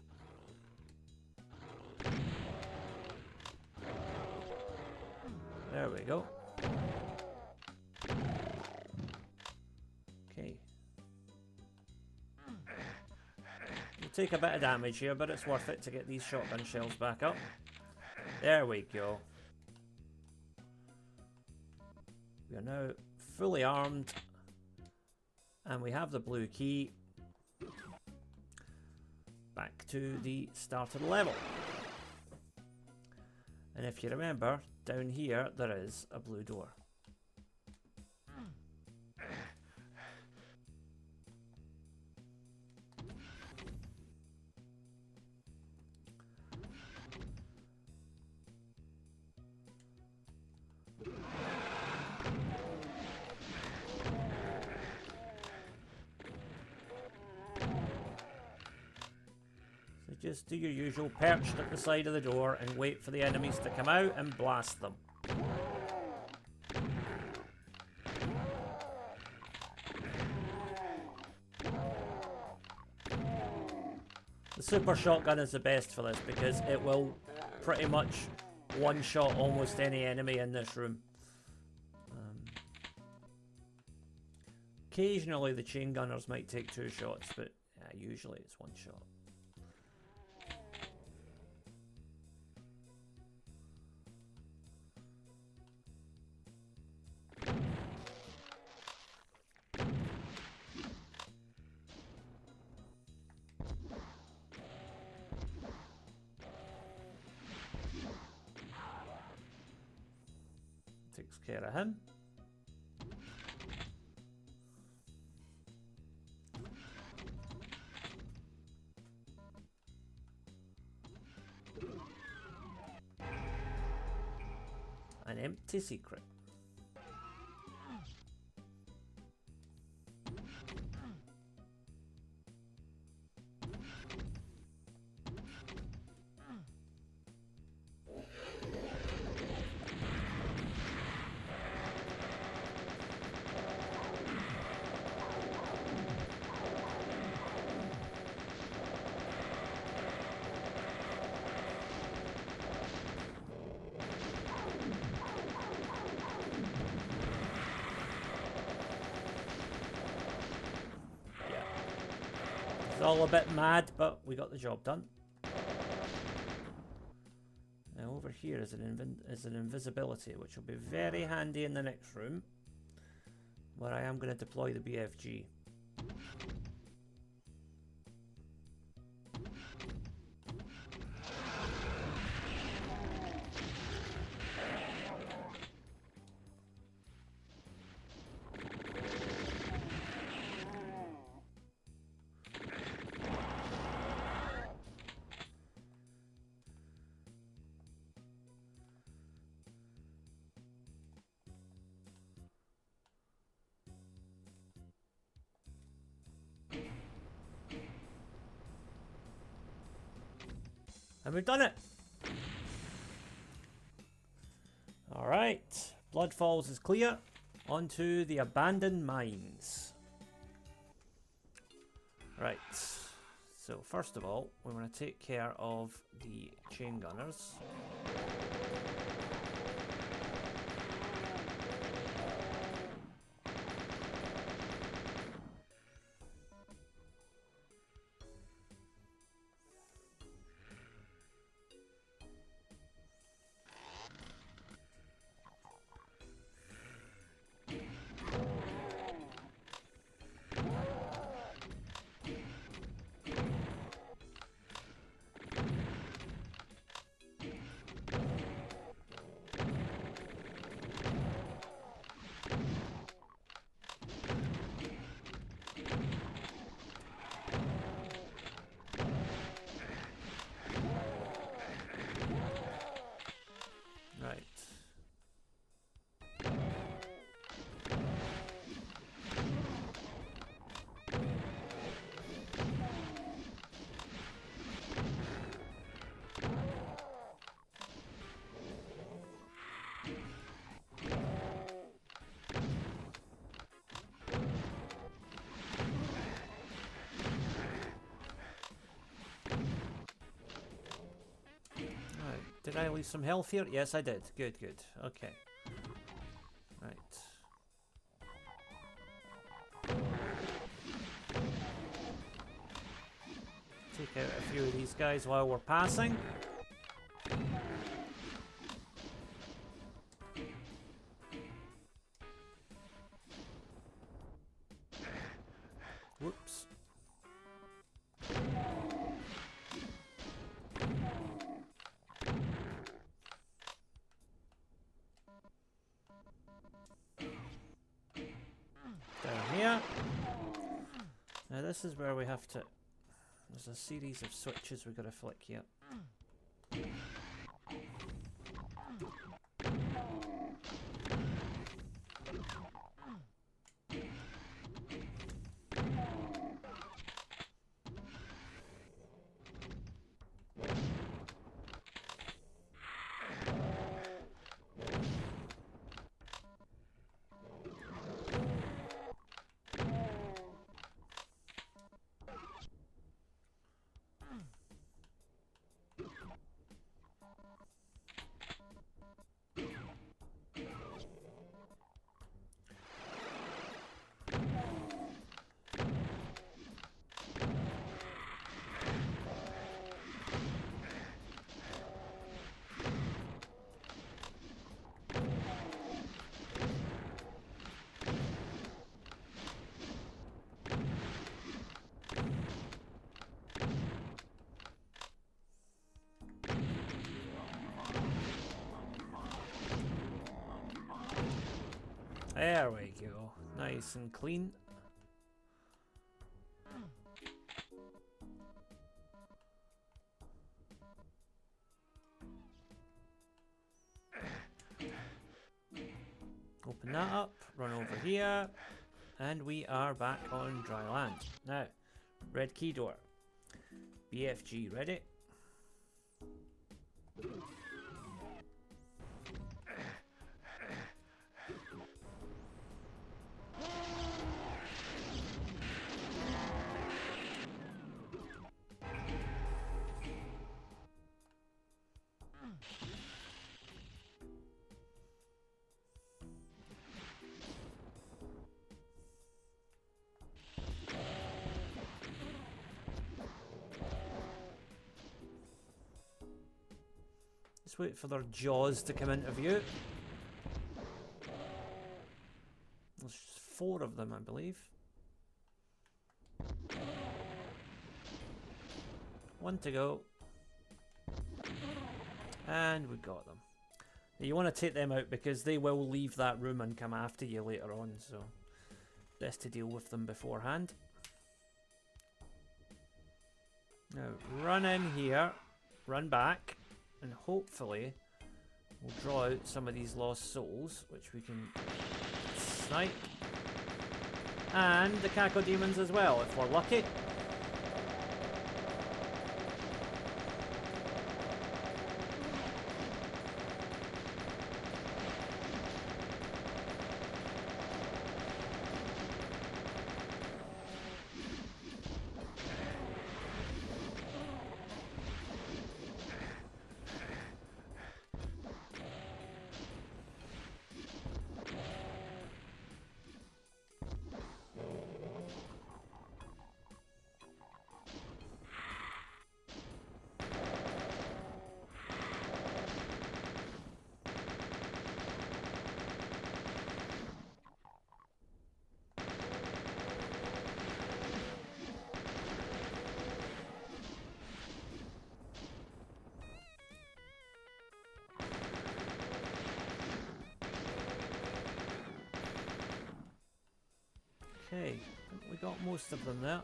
There we go. Okay. We'll take a bit of damage here, but it's worth it to get these shotgun shells back up. There we go. We are now fully armed. And we have the blue key. Back to the start of the level. And if you remember, down here there is a blue door. Just do your usual, perched at the side of the door and wait for the enemies to come out and blast them. The super shotgun is the best for this because it will pretty much one-shot almost any enemy in this room. Occasionally the chain gunners might take 2 shots, but usually it's 1 shot. Takes care of him. An empty secret. All a bit mad, but we got the job done. Now over here is an invisibility, which will be very handy in the next room, where I am going to deploy the BFG. And we've done it! Alright, Blood Falls is clear. On to the abandoned mines. Right, so first of all, we want to take care of the chain gunners. Did I leave some health here? Yes, I did. Good, good. Okay. Right. Take out a few of these guys while we're passing. Whoops. Down here. Now this is where we have to... There's a series of switches we've got to flick here. There we go. Nice and clean. Open that up, run over here, and we are back on dry land. Now, red key door. BFG ready. Just wait for their jaws to come into view. There's 4 of them, I believe. 1 to go. And we got them. Now you want to take them out because they will leave that room and come after you later on, so best to deal with them beforehand. Now run in here, run back, and hopefully we'll draw out some of these lost souls, which we can snipe. And the cacodemons as well, if we're lucky. Okay, I think we got most of them there.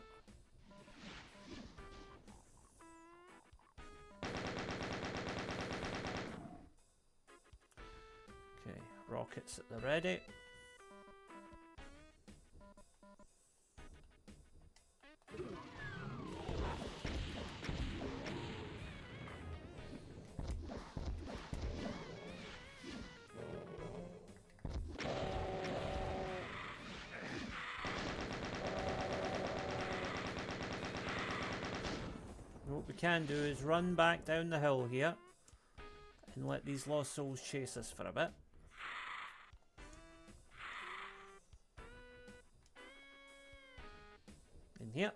Okay, rockets at the ready. What we can do is run back down the hill here and let these lost souls chase us for a bit. In here.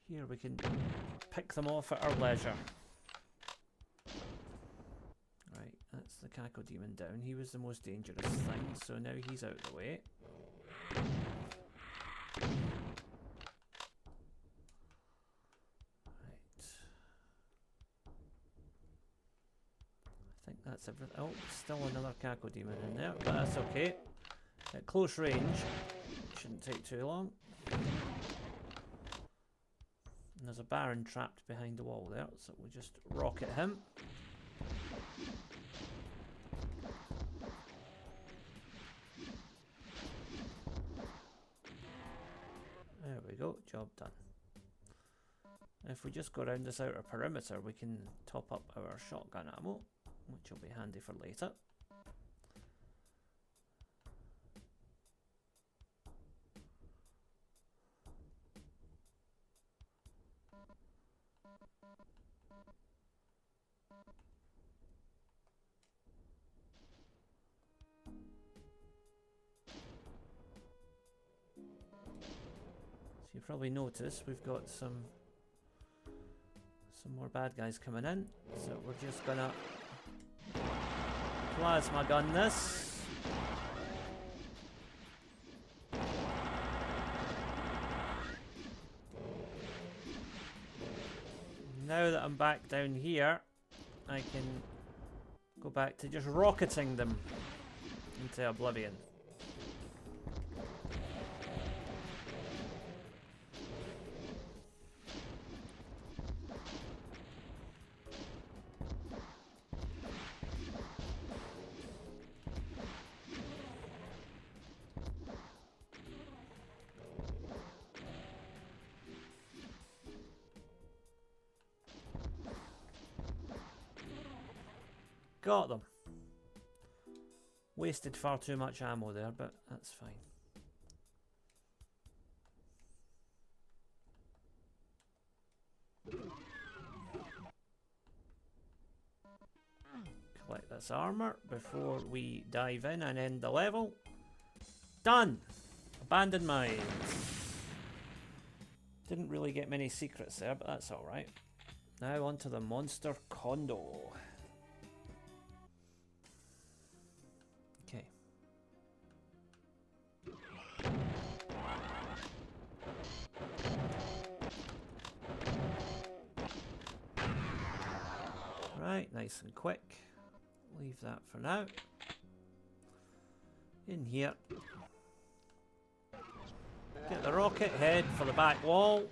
Here we can pick them off at our leisure. Right, that's the Cacodemon down. He was the most dangerous thing, so now he's out of the way. Right. I think that's everything. Oh, still another Cacodemon in there, but that's okay. At close range, shouldn't take too long. And there's a Baron trapped behind the wall there, so we'll just rocket him. There we go, job done. If we just go around this outer perimeter, we can top up our shotgun ammo, which will be handy for later. So you probably notice we've got some more bad guys coming in, so we're just gonna plasma gun this. Now that I'm back down here, I can go back to just rocketing them into oblivion. Got them. Wasted far too much ammo there, but that's fine. Collect this armor before we dive in and end the level. Done! Abandoned mines. Didn't really get many secrets there, but that's alright. Now onto the monster condo. Okay. Right, nice and quick. Leave that for now. In here. Get the rocket, head for the back wall.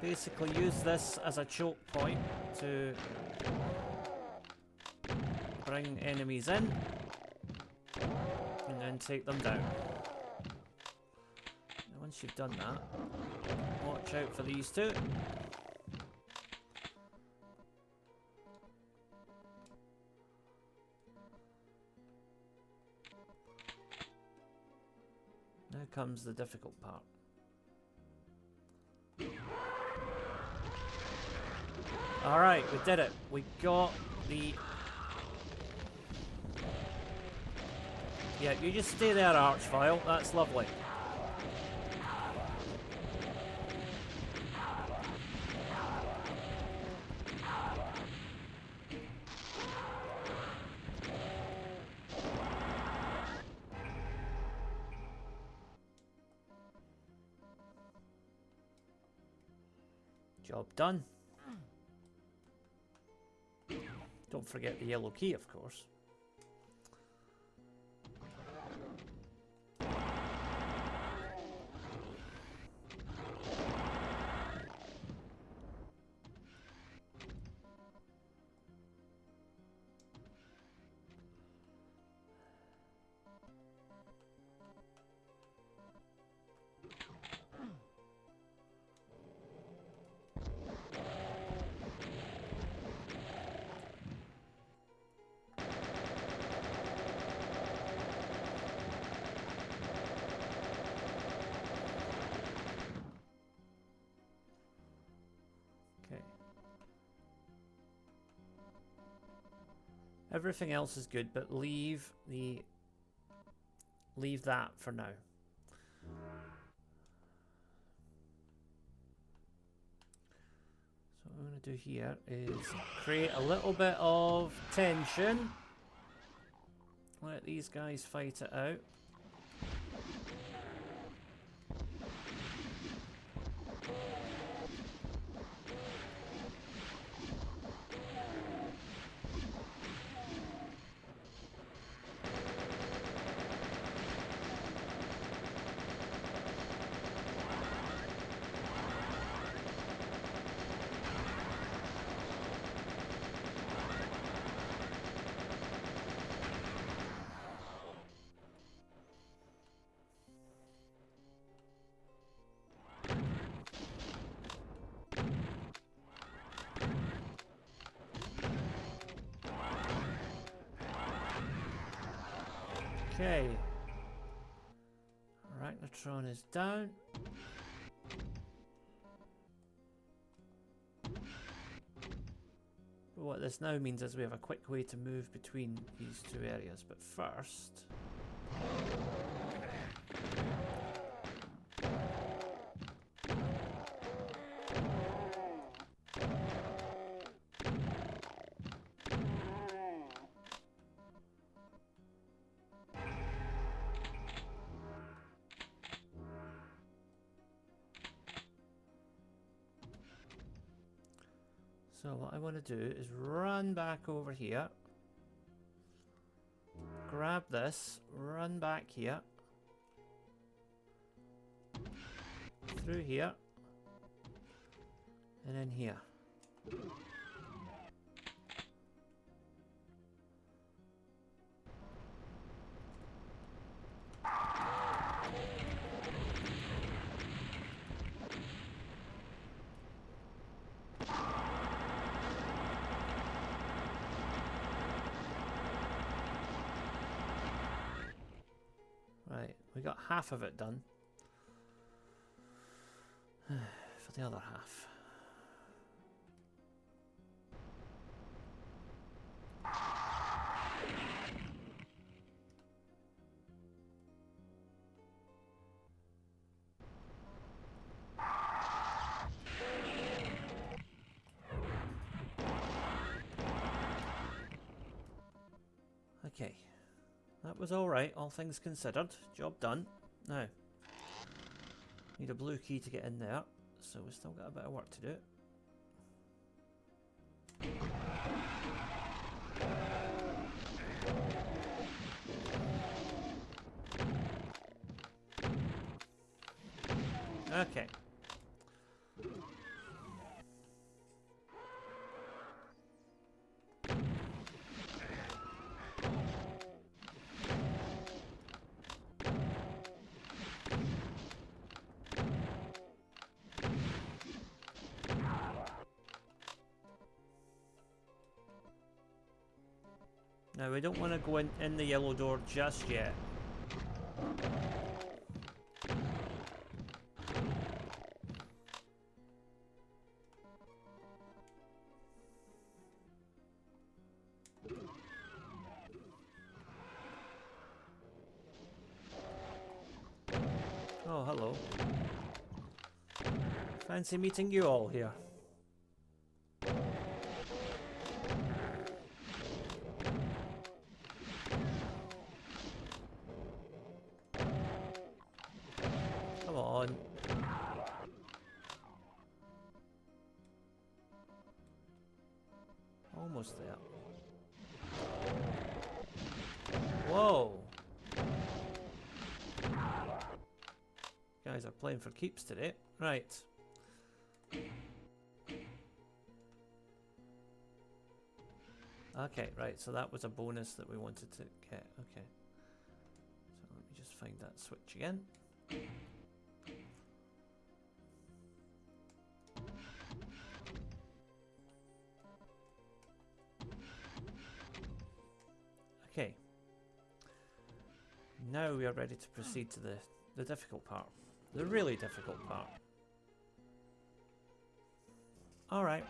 Basically use this as a choke point to bring enemies in and then take them down. Now once you've done that, watch out for these two. Now comes the difficult part. Alright, we did it. We got the... Yeah, you just stay there, Archvile. That's lovely. Job done. Don't forget the yellow key, of course. Everything else is good, but leave that for now. So what I'm going to do here is create a little bit of tension. Let these guys fight it out. Okay. Arachnotron is down. But what this now means is we have a quick way to move between these two areas. But first... So what I want to do is run back over here, grab this, run back here, through here, and in here. Right, we got half of it done. For the other half. Okay. That was alright, all things considered. Job done. Now, need a blue key to get in there, so we've still got a bit of work to do. Okay. Now we don't want to go in the yellow door just yet. Oh, hello. Fancy meeting you all here. Come on. Almost there. Whoa. Guys are playing for keeps today. Right. Okay, right, so that was a bonus that we wanted to get. Okay. So let me just find that switch again. Okay. Now we are ready to proceed to the difficult part. The really difficult part. Alright.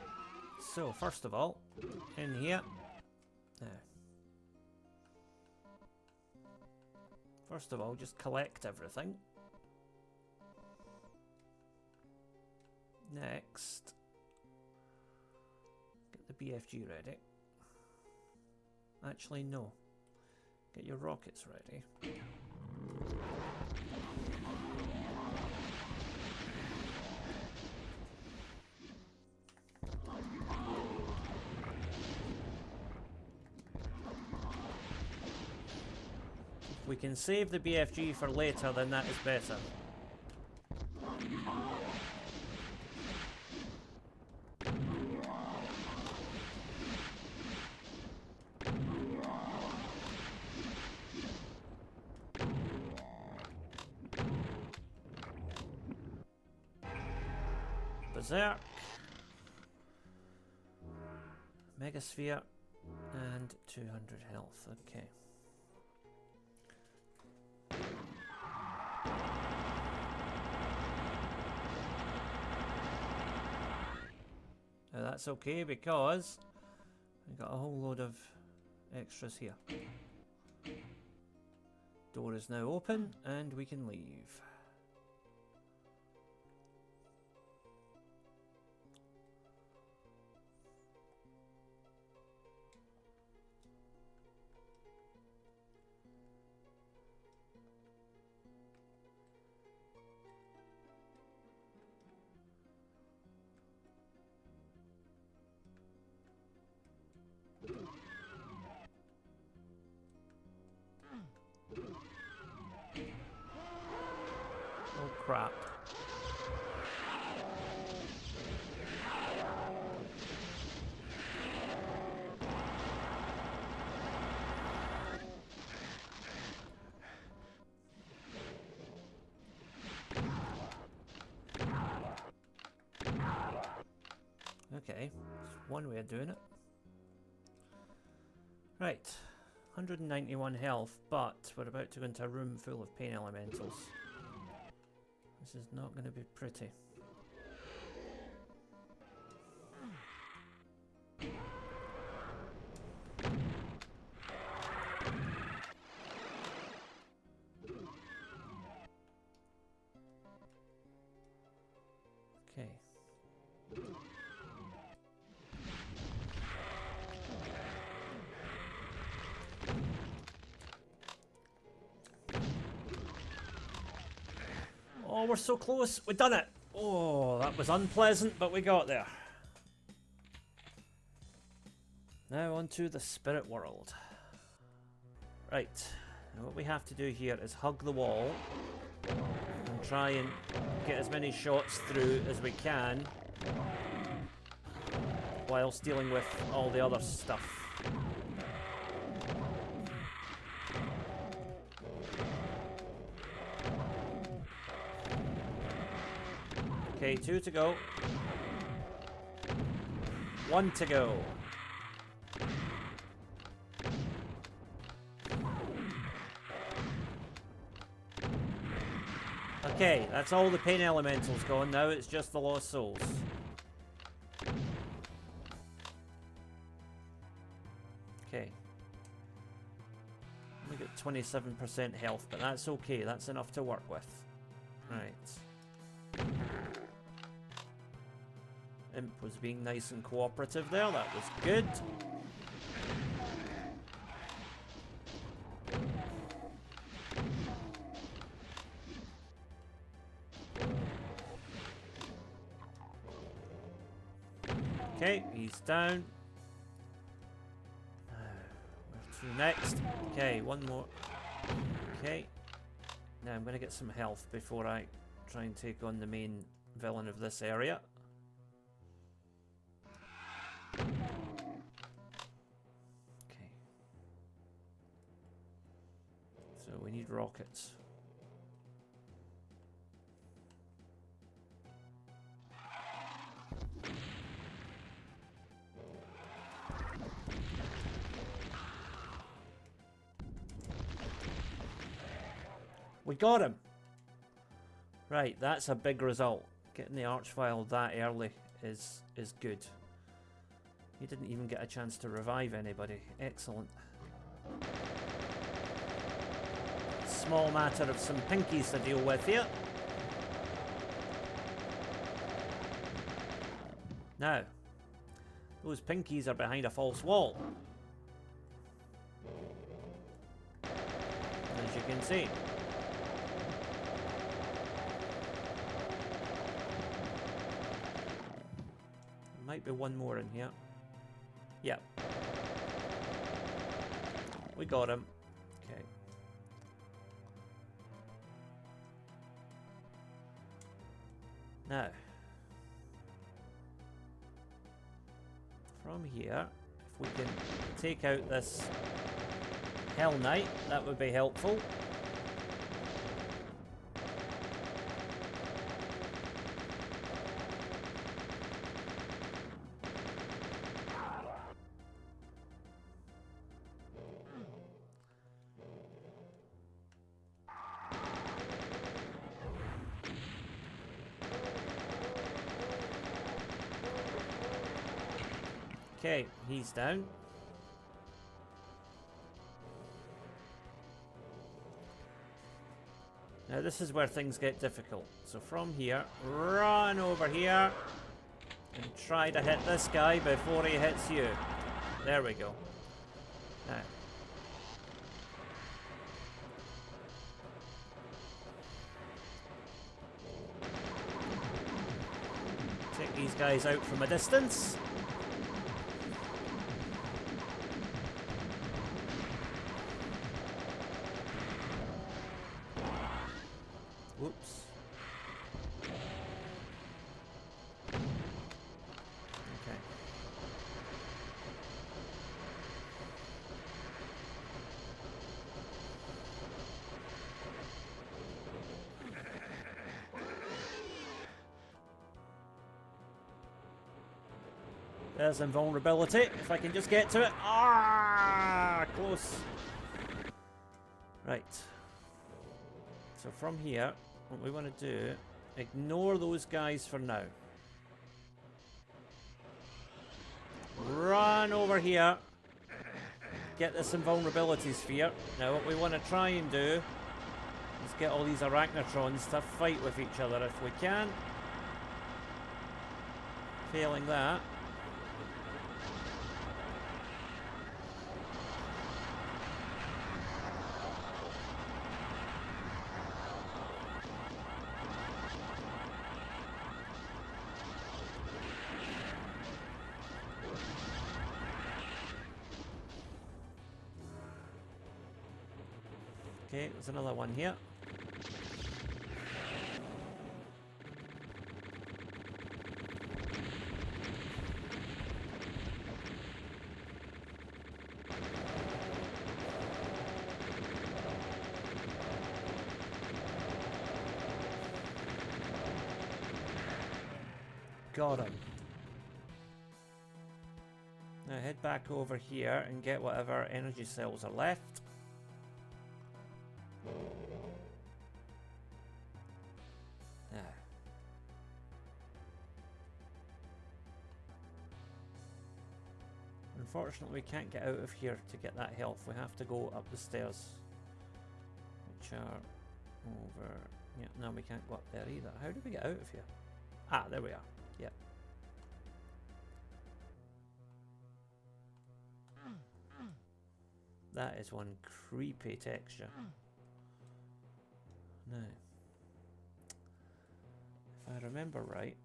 So, first of all, in here. Now, First of all, just collect everything. Next, get the BFG ready. Actually, no. Get your rockets ready. If we can save the BFG for later, then that is better. Berserk, Megasphere, and 200 health. Okay. Now that's okay because we got a whole load of extras here. Door is now open and we can leave. Oh crap. Okay, that's one way of doing it. Right, 191 health, but we're about to go into a room full of pain elementals. This is not going to be pretty. Okay. Oh, we're so close. We've done it. Oh, that was unpleasant, but we got there. Now on to the spirit world. Right. Now what we have to do here is hug the wall and try and get as many shots through as we can whilst dealing with all the other stuff. Okay, 2 to go. 1 to go. Okay, that's all the pain elementals gone. Now it's just the lost souls. Okay. We got 27% health, but that's okay. That's enough to work with. Right. Imp was being nice and cooperative there. That was good. Okay, he's down. Where to next? Okay, one more. Okay. Now I'm going to get some health before I try and take on the main villain of this area. Okay. So we need rockets. We got him! Right, that's a big result. Getting the Archvile that early is good. He didn't even get a chance to revive anybody. Excellent. small matter of some pinkies to deal with here. Now, those pinkies are behind a false wall, as you can see. There might be one more in here. Yep. We got him. Okay. Now, from here, if we can take out this Hell Knight, that would be helpful. Okay, he's down. Now this is where things get difficult. So from here, run over here and try to hit this guy before he hits you. There we go. Now. Take these guys out from a distance. Whoops. Okay. There's invulnerability, if I can just get to it. Ah, close. Right. So from here, what we want to do, ignore those guys for now. Run over here. Get this invulnerability sphere. Now what we want to try and do is get all these arachnotrons to fight with each other if we can. Failing that. Okay, there's another one here. Got him. Now head back over here and get whatever energy cells are left. Unfortunately, we can't get out of here to get that health. We have to go up the stairs, which are over. Yeah, no, we can't go up there either. How do we get out of here? Ah, there we are. Yeah. That is one creepy texture. Now, if I remember right.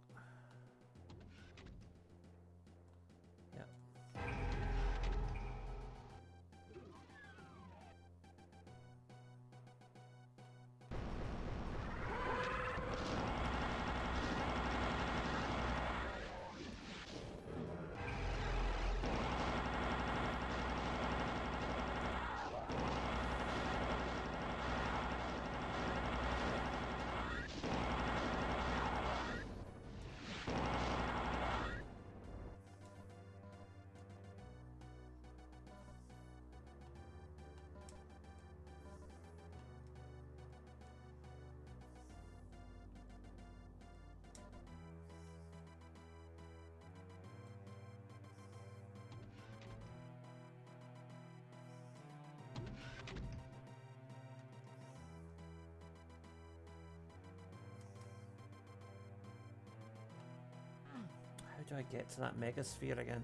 do I get to that megasphere again?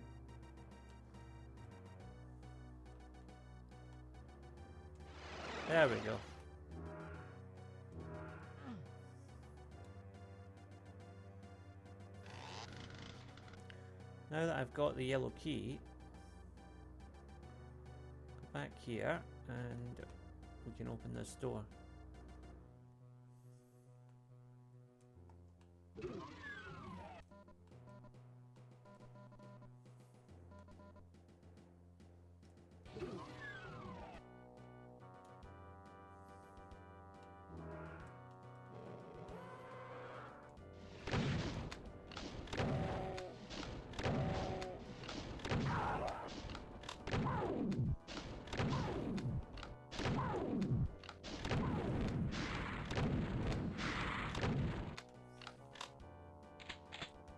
There we go. Now that I've got the yellow key, go back here and we can open this door.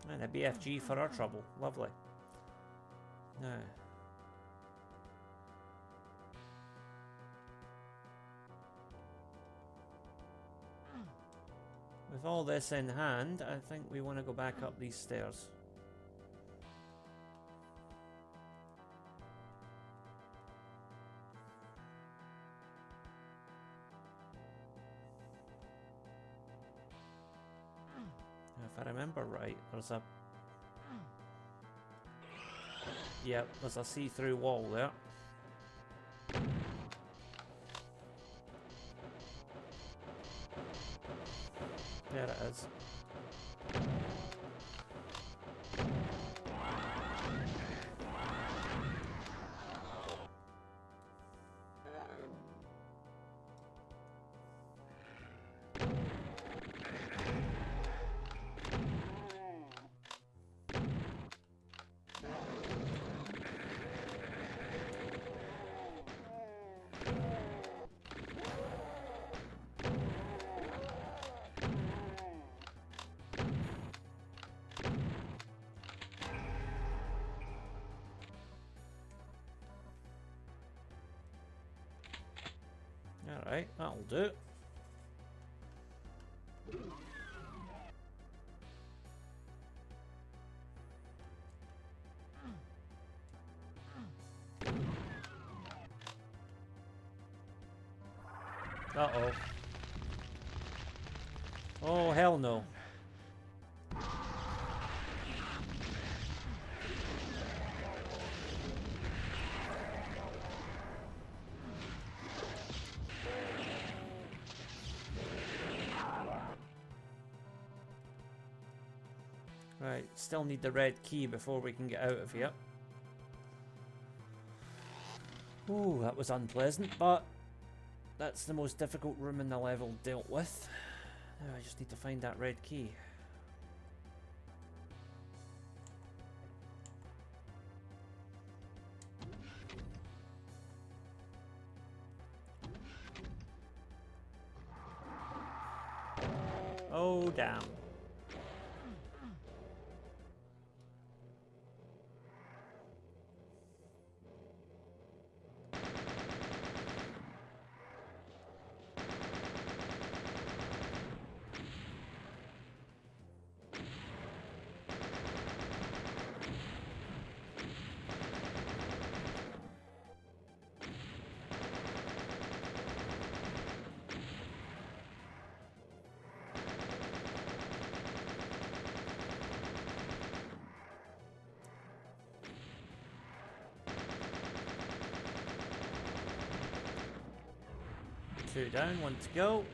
And a BFG for our trouble. Lovely. Now. With all this in hand, I think we want to go back up these stairs. If I remember right, there's a... Yep, there's a see-through wall there. There it is. Alright, that'll do. Uh-oh. Oh, hell no. Right, still need the red key before we can get out of here. Ooh, that was unpleasant, but that's the most difficult room in the level dealt with. Now I just need to find that red key. Oh, damn. Two down, one to go.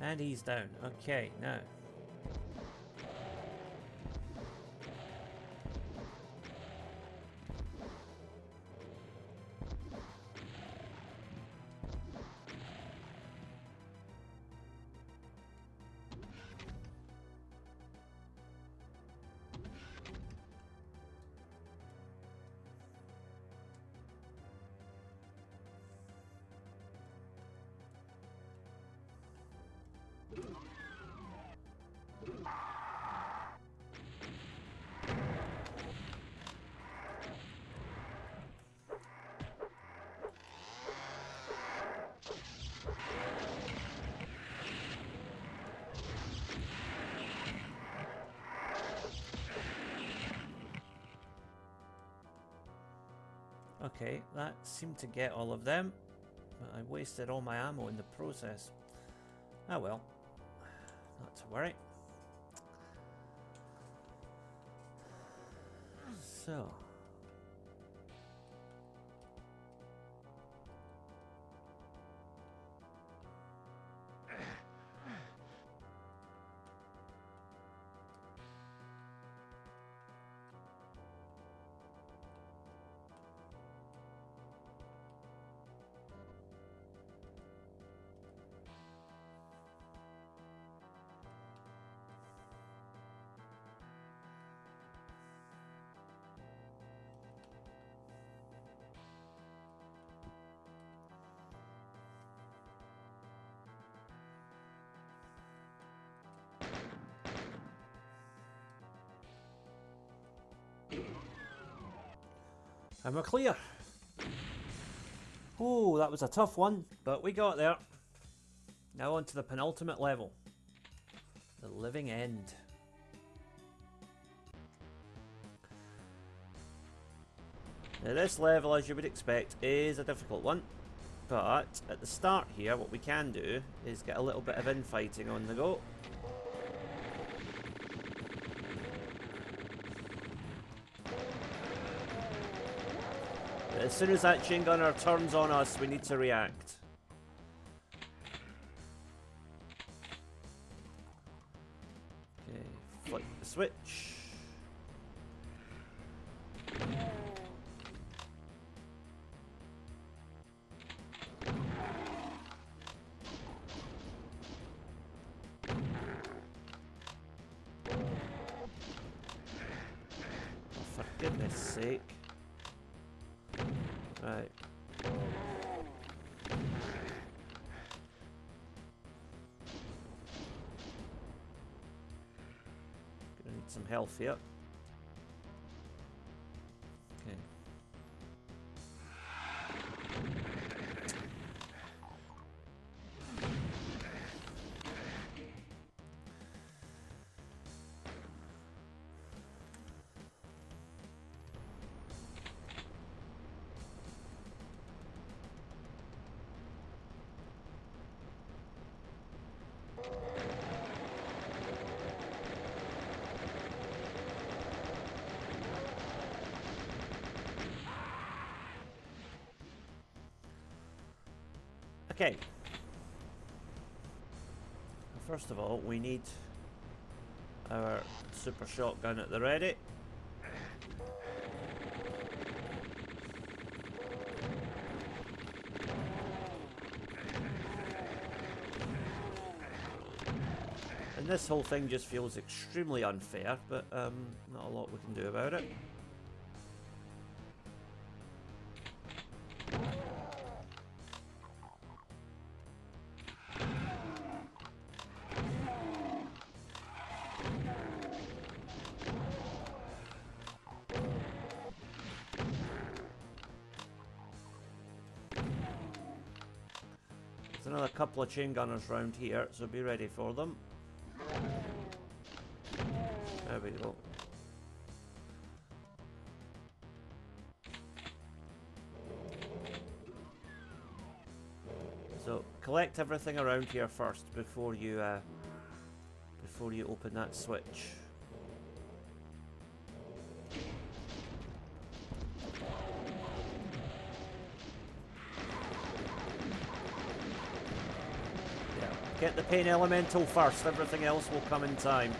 And he's down. Okay, now. Okay, that seemed to get all of them, but I wasted all my ammo in the process. Ah well, not to worry. So... and we're clear. Oh, that was a tough one, but we got there. Now on to the penultimate level. The Living End. Now this level, as you would expect, is a difficult one. But at the start here, what we can do is get a little bit of infighting on the go. As soon as that chain gunner turns on us, we need to react. Okay, flick the switch. Oh, for goodness sake. Right. Gonna need some health here. Okay. Okay. First of all, we need our super shotgun at the ready. And this whole thing just feels extremely unfair, but not a lot we can do about it. There's another couple of chain gunners round here, so be ready for them. There we go. So collect everything around here first before you open that switch. Yeah, get the pain elemental first. Everything else will come in time.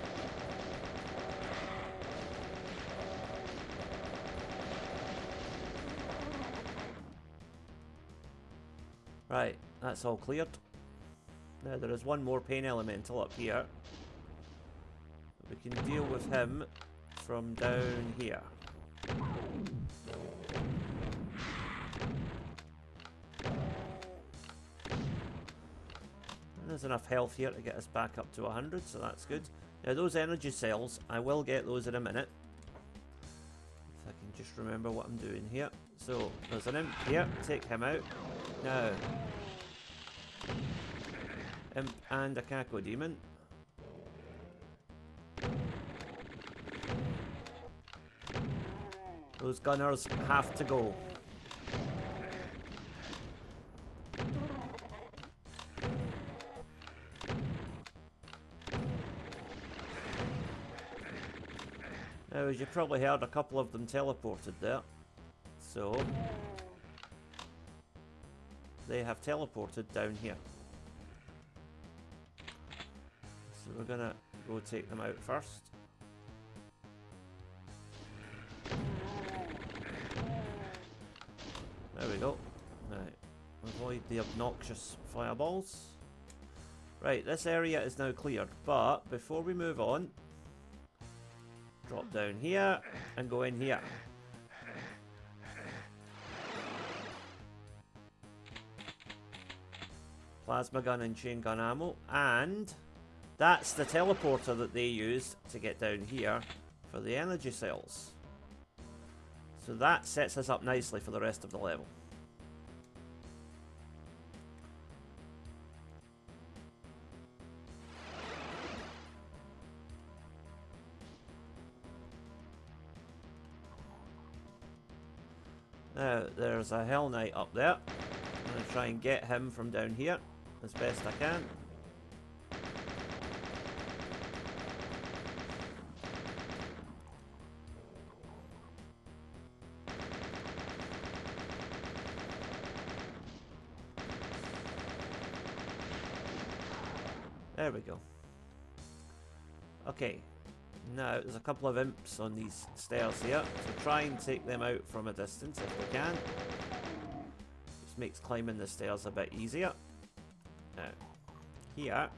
Right, that's all cleared. Now there is one more pain elemental up here. We can deal with him from down here. And there's enough health here to get us back up to 100, so that's good. Now those energy cells, I will get those in a minute. If I can just remember what I'm doing here. So, there's an imp here, take him out. Now, imp and a Kako demon. Those gunners have to go. Now, as you probably heard, a couple of them teleported there. So, they have teleported down here. So we're gonna go take them out first. There we go. Right. Avoid the obnoxious fireballs. Right, this area is now cleared, but before we move on, drop down here and go in here. Plasma gun and chain gun ammo, and that's the teleporter that they used to get down here for the energy cells. So that sets us up nicely for the rest of the level. Now, there's a Hell Knight up there. I'm going to try and get him from down here as best I can. There we go. Okay. Now, there's a couple of imps on these stairs here, so try and take them out from a distance if we can. This makes climbing the stairs a bit easier. Now, here,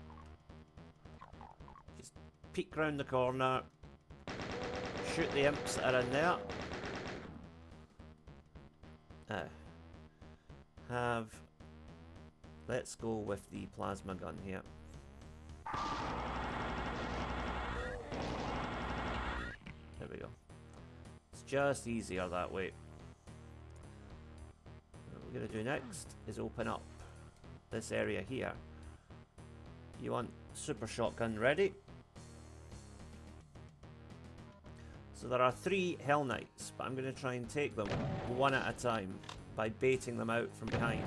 just peek round the corner, shoot the imps that are in there. Now, let's go with the plasma gun here. There we go. It's just easier that way. What we're going to do next is open up this area here. You want super shotgun ready. So there are 3 Hell Knights, but I'm going to try and take them one at a time by baiting them out from behind.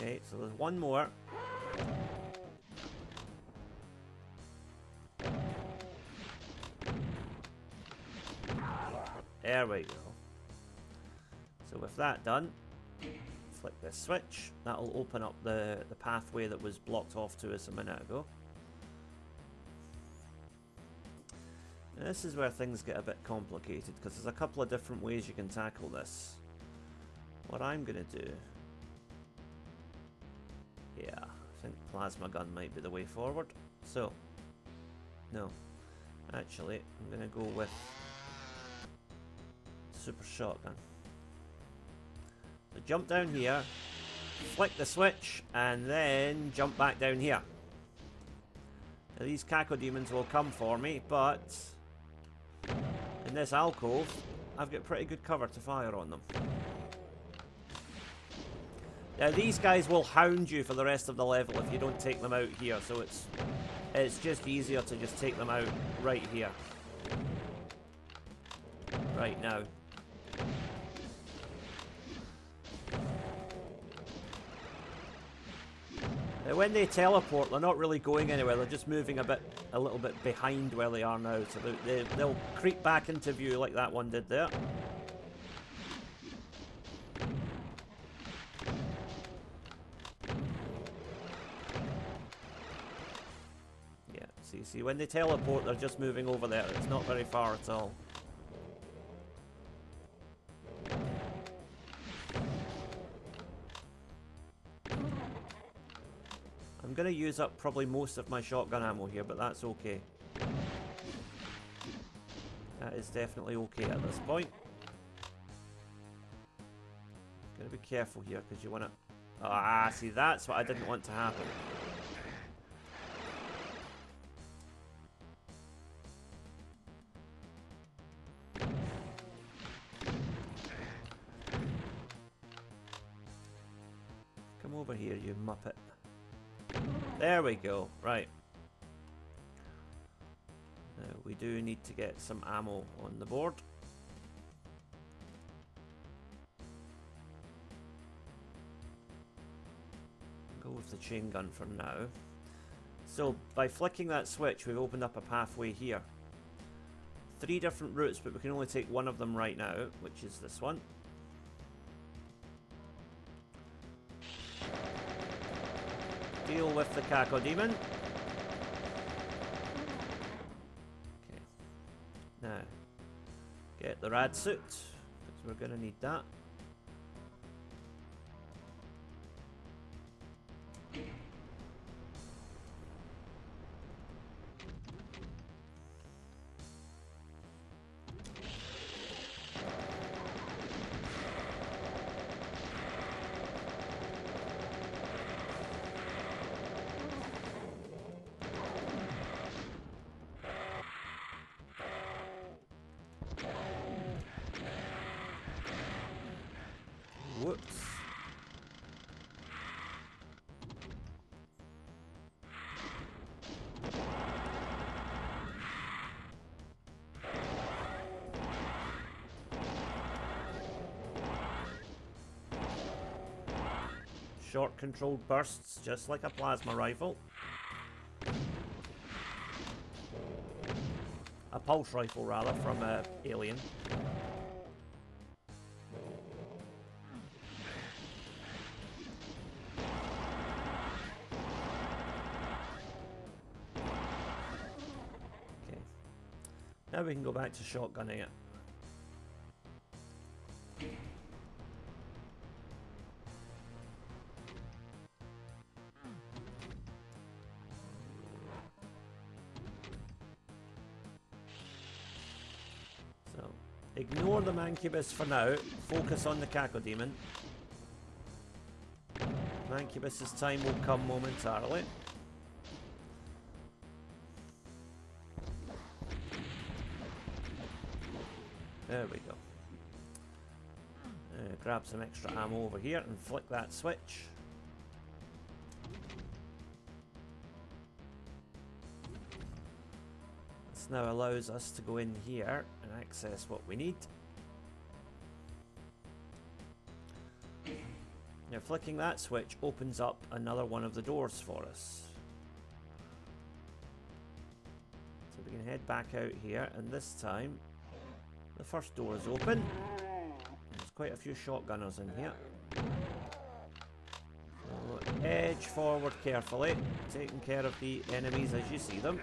Okay, so there's one more. There we go. So with that done, flick this switch. That'll open up the pathway that was blocked off to us a minute ago. And this is where things get a bit complicated, because there's a couple of different ways you can tackle this. What I'm going to do... Yeah, I think plasma gun might be the way forward. So, no. Actually, I'm going to go with super shotgun. So jump down here, flick the switch, and then jump back down here. Now these cacodemons will come for me, but in this alcove, I've got pretty good cover to fire on them. Now these guys will hound you for the rest of the level if you don't take them out here, so it's just easier to just take them out right here. Right now. Now when they teleport, they're not really going anywhere, they're just moving a little bit behind where they are now, so they'll creep back into view like that one did there. See, when they teleport, they're just moving over there. It's not very far at all. I'm going to use up probably most of my shotgun ammo here, but that's okay. That is definitely okay at this point. Gotta be careful here, because you want to... Ah, see, that's what I didn't want to happen. Over here, you muppet. There we go. Right. Now we do need to get some ammo on the board. Go with the chain gun for now. So by flicking that switch, we've opened up a pathway here. 3 different routes, but we can only take one of them right now, which is this one. Deal with the Cacodemon. Okay. Now, get the rad suit, because we're going to need that. Whoops. Short controlled bursts, just like a plasma rifle. A pulse rifle, rather, from Alien. Now we can go back to shotgunning it. So, ignore the Mancubus for now. Focus on the Cacodemon. Mancubus's time will come momentarily. There we go. Grab some extra ammo over here and flick that switch. This now allows us to go in here and access what we need. Now flicking that switch opens up another one of the doors for us. So we can head back out here, and this time the first door is open. There's quite a few shotgunners in here. So edge forward carefully, taking care of the enemies as you see them.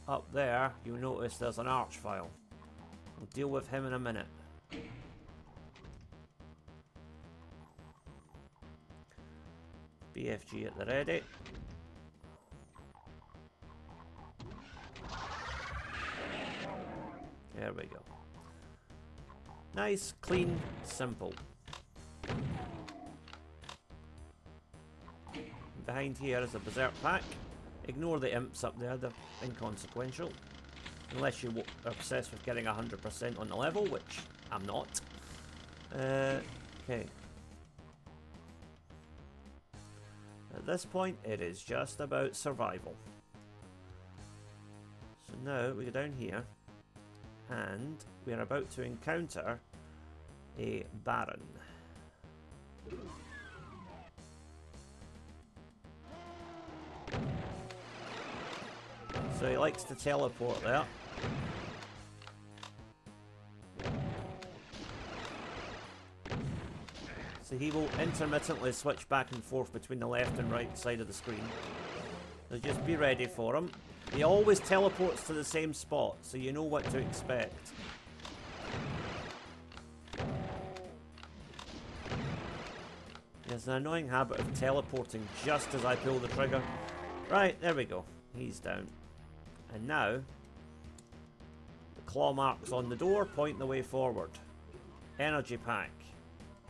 Up there, you'll notice there's an archvile. We'll deal with him in a minute. BFG at the ready. There we go. Nice, clean, simple. Behind here is a berserk pack. Ignore the imps up there, they're inconsequential. Unless you're obsessed with getting 100% on the level, which I'm not. Okay. At this point, it is just about survival. So now we go down here, and we are about to encounter a Baron. So he likes to teleport there. So he will intermittently switch back and forth between the left and right side of the screen. So just be ready for him. He always teleports to the same spot, so you know what to expect. He has an annoying habit of teleporting just as I pull the trigger. Right, there we go. He's down. And now, the claw marks on the door point the way forward. Energy pack.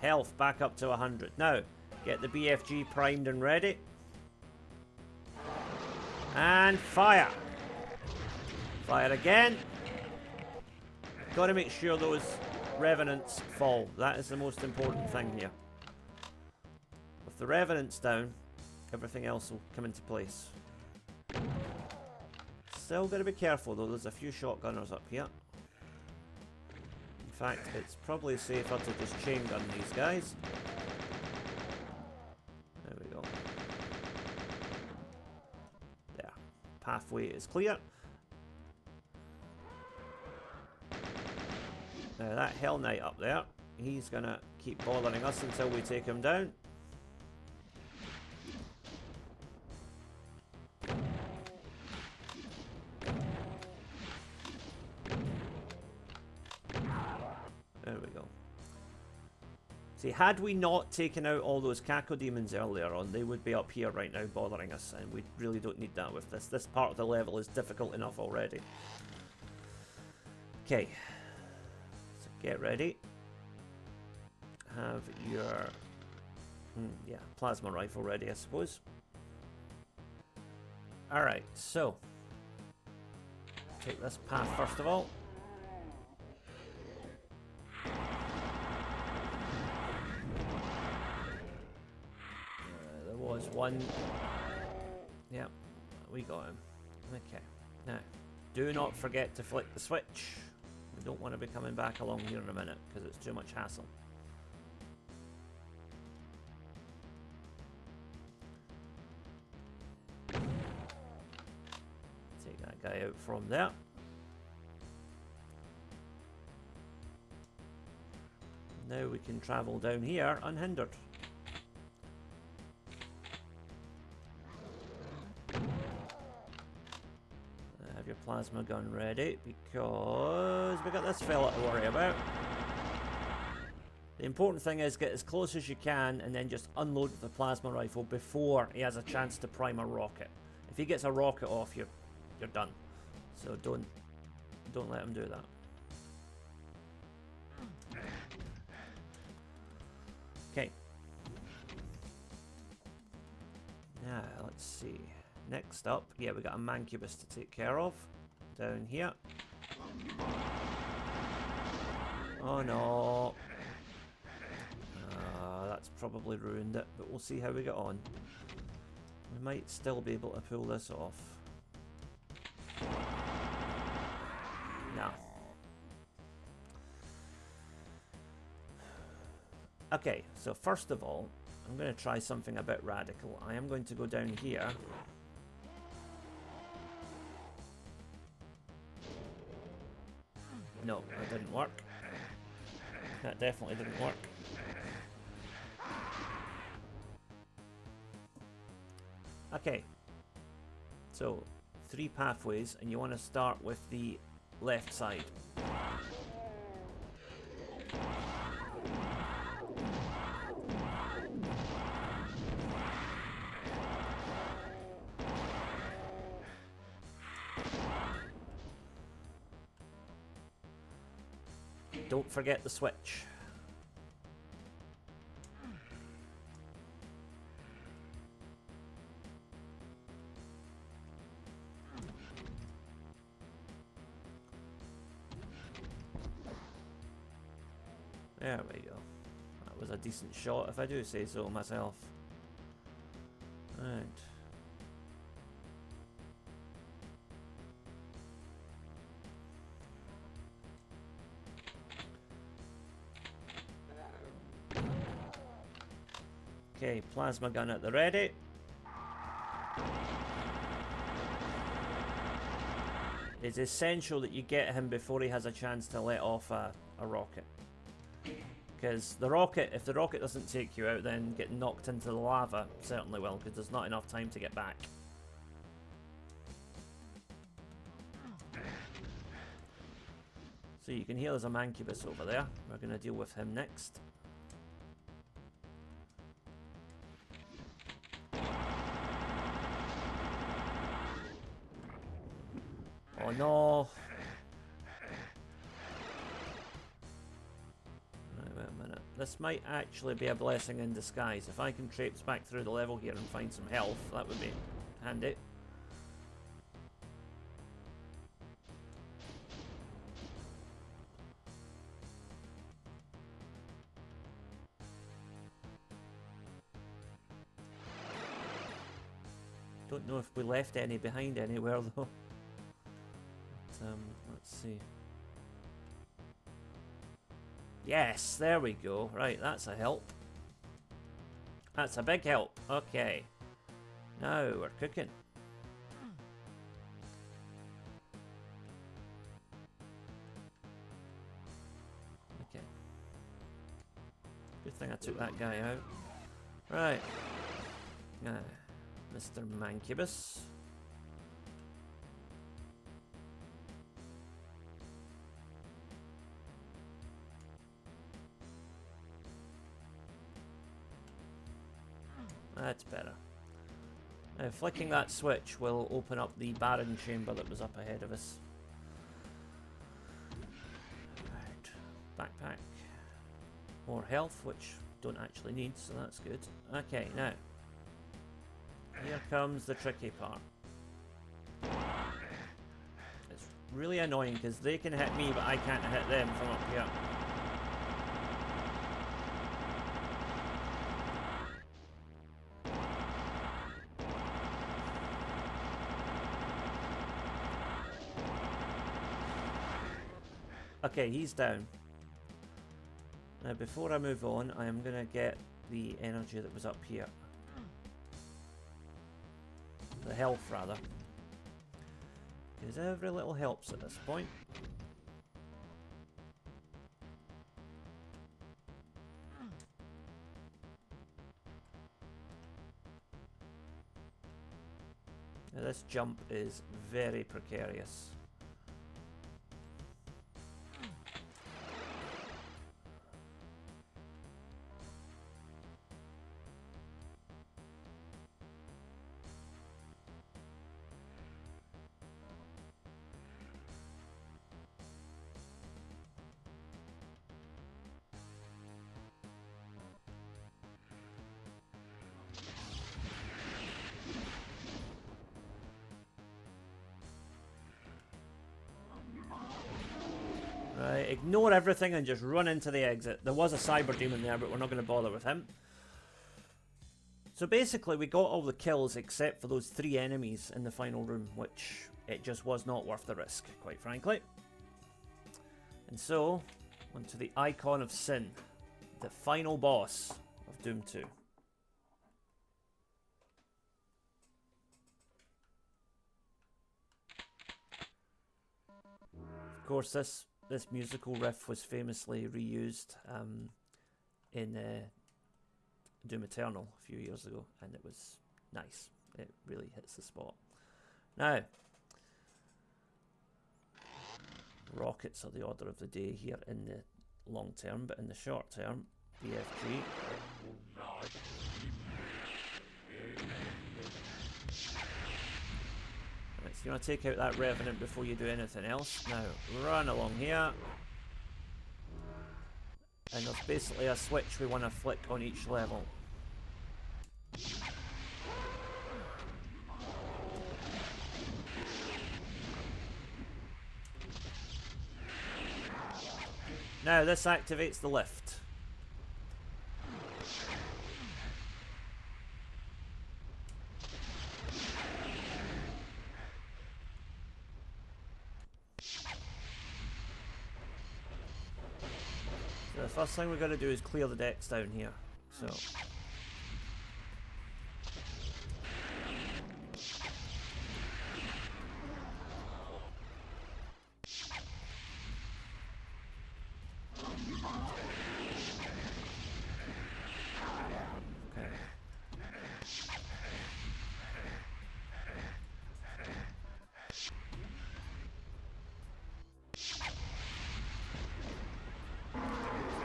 Health back up to 100. Now, get the BFG primed and ready. And fire. Fire again. Got to make sure those revenants fall. That is the most important thing here. With the revenants down, everything else will come into place. Still got to be careful though, there's a few shotgunners up here. In fact, it's probably safer to just chain gun these guys. There we go. There. Pathway is clear. Now that Hell Knight up there, he's gonna keep bothering us until we take him down. There we go. See, had we not taken out all those cacodemons earlier on, they would be up here right now bothering us, and we really don't need that with this. This part of the level is difficult enough already. Okay. So get ready. Have your... yeah, plasma rifle ready, I suppose. Alright, so... take this path first of all. There was one. Yep, we got him. Okay, now, do not forget to flick the switch. We don't want to be coming back along here in a minute, because it's too much hassle. Take that guy out from there. Now we can travel down here unhindered. Have your plasma gun ready, because we got this fella to worry about. The important thing is get as close as you can and then just unload the plasma rifle before he has a chance to prime a rocket. If he gets a rocket off, you're done. So don't let him do that. Okay. Now let's see. Next up, yeah, we got a mancubus to take care of down here. Oh no. That's probably ruined it, but we'll see how we get on. We might still be able to pull this off. No. Okay, so first of all, I'm going to try something a bit radical. I am going to go down here. No, that didn't work. That definitely didn't work. Okay, so 3 pathways, and you want to start with the left side. Don't forget the switch. There we go. That was a decent shot, if I do say so myself. Right. Okay, plasma gun at the ready. It's essential that you get him before he has a chance to let off a rocket. Because the rocket, if the rocket doesn't take you out, then getting knocked into the lava certainly will, because there's not enough time to get back. So you can hear there's a mancubus over there. We're going to deal with him next. Oh no! Right, wait a minute. This might actually be a blessing in disguise. If I can traipse back through the level here and find some health, that would be handy. Don't know if we left any behind anywhere though. But, let's see. Yes, there we go. Right, that's a help. That's a big help. Okay. Now we're cooking. Okay. Good thing I took that guy out. Right. Mr. Mancubus. That's better. Now, flicking that switch will open up the Baron chamber that was up ahead of us. Right. Backpack. More health, which don't actually need, so that's good. Okay, now. Here comes the tricky part. It's really annoying because they can hit me, but I can't hit them from up here. Okay, he's down. Now, before I move on, I am going to get the energy that was up here. The health, rather. Because every little helps at this point. Now, this jump is very precarious. Right, ignore everything and just run into the exit. There was a cyber demon there, but we're not going to bother with him. So basically, we got all the kills except for those 3 enemies in the final room, which it just was not worth the risk, quite frankly. And so, onto the Icon of Sin, the final boss of Doom 2. Of course, this musical riff was famously reused in Doom Eternal a few years ago, and it was nice. It really hits the spot. Now, rockets are the order of the day here in the long term, but in the short term, BFG. Right, so you want to take out that Revenant before you do anything else. Now, run along here. And there's basically a switch we want to flick on each level. Now, this activates the lift. So the first thing we're going to do is clear the decks down here. So.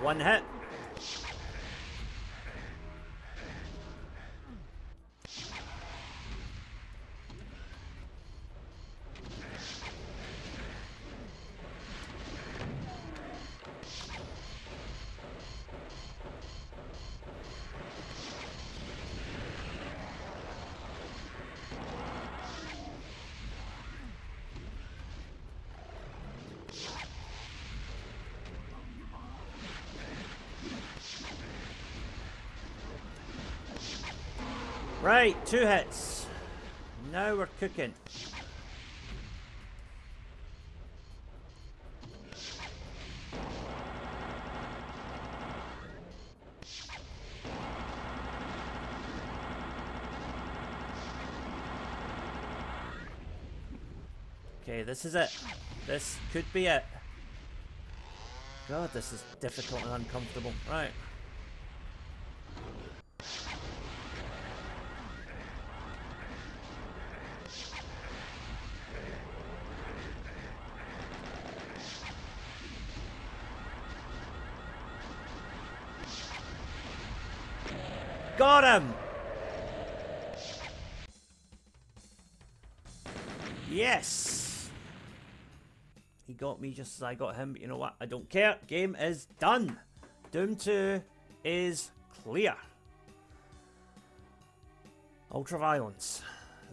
One hit. Right, 2 hits. Now we're cooking. Okay, this is it. This could be it. God, this is difficult and uncomfortable. Right. Got him! Yes! He got me just as I got him, but you know what? I don't care. Game is done. Doom 2 is clear. Ultraviolence.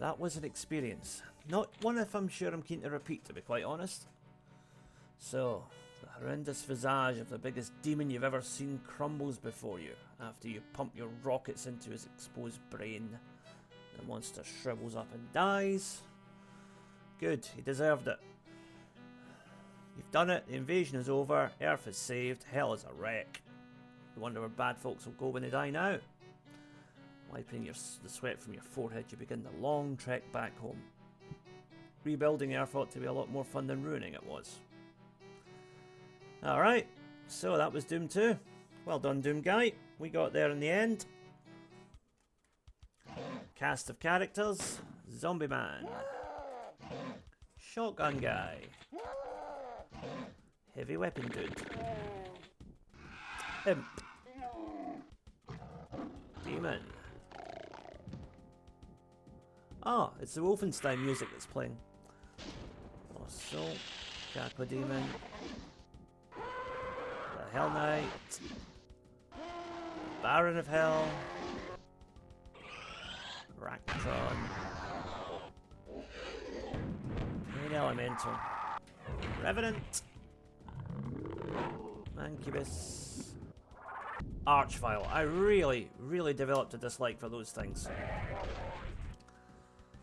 That was an experience. Not one if I'm sure I'm keen to repeat, to be quite honest. So, the horrendous visage of the biggest demon you've ever seen crumbles before you after you pump your rockets into his exposed brain. The monster shrivels up and dies. Good, he deserved it. You've done it, the invasion is over, Earth is saved, hell is a wreck. You wonder where bad folks will go when they die now. Wiping the sweat from your forehead, you begin the long trek back home. Rebuilding Earth ought to be a lot more fun than ruining it was. Alright, so that was Doom 2. Well done, Doomguy. We got there in the end. Cast of characters: Zombie Man, Shotgun Guy, Heavy Weapon Dude, Imp, Demon. Ah, it's the Wolfenstein music that's playing. Also, Kappa Demon, the Hell Knight, Baron of Hell, Racktron, Main Elemental, Revenant, Mancubus, Archvile. I really developed a dislike for those things.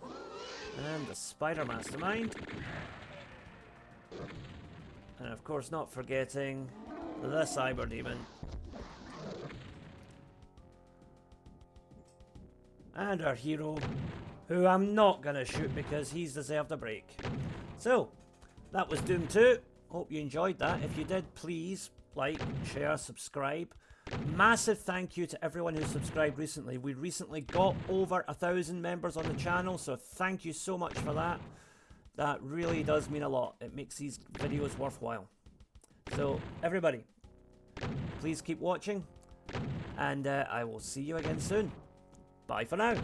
And the Spider Mastermind. And of course not forgetting the Cyber Demon. And our hero, who I'm not going to shoot because he's deserved a break. So, that was Doom 2. Hope you enjoyed that. If you did, please like, share, subscribe. Massive thank you to everyone who subscribed recently. We recently got over 1,000 members on the channel, so thank you so much for that. That really does mean a lot. It makes these videos worthwhile. So, everybody, please keep watching, and I will see you again soon. Bye for now.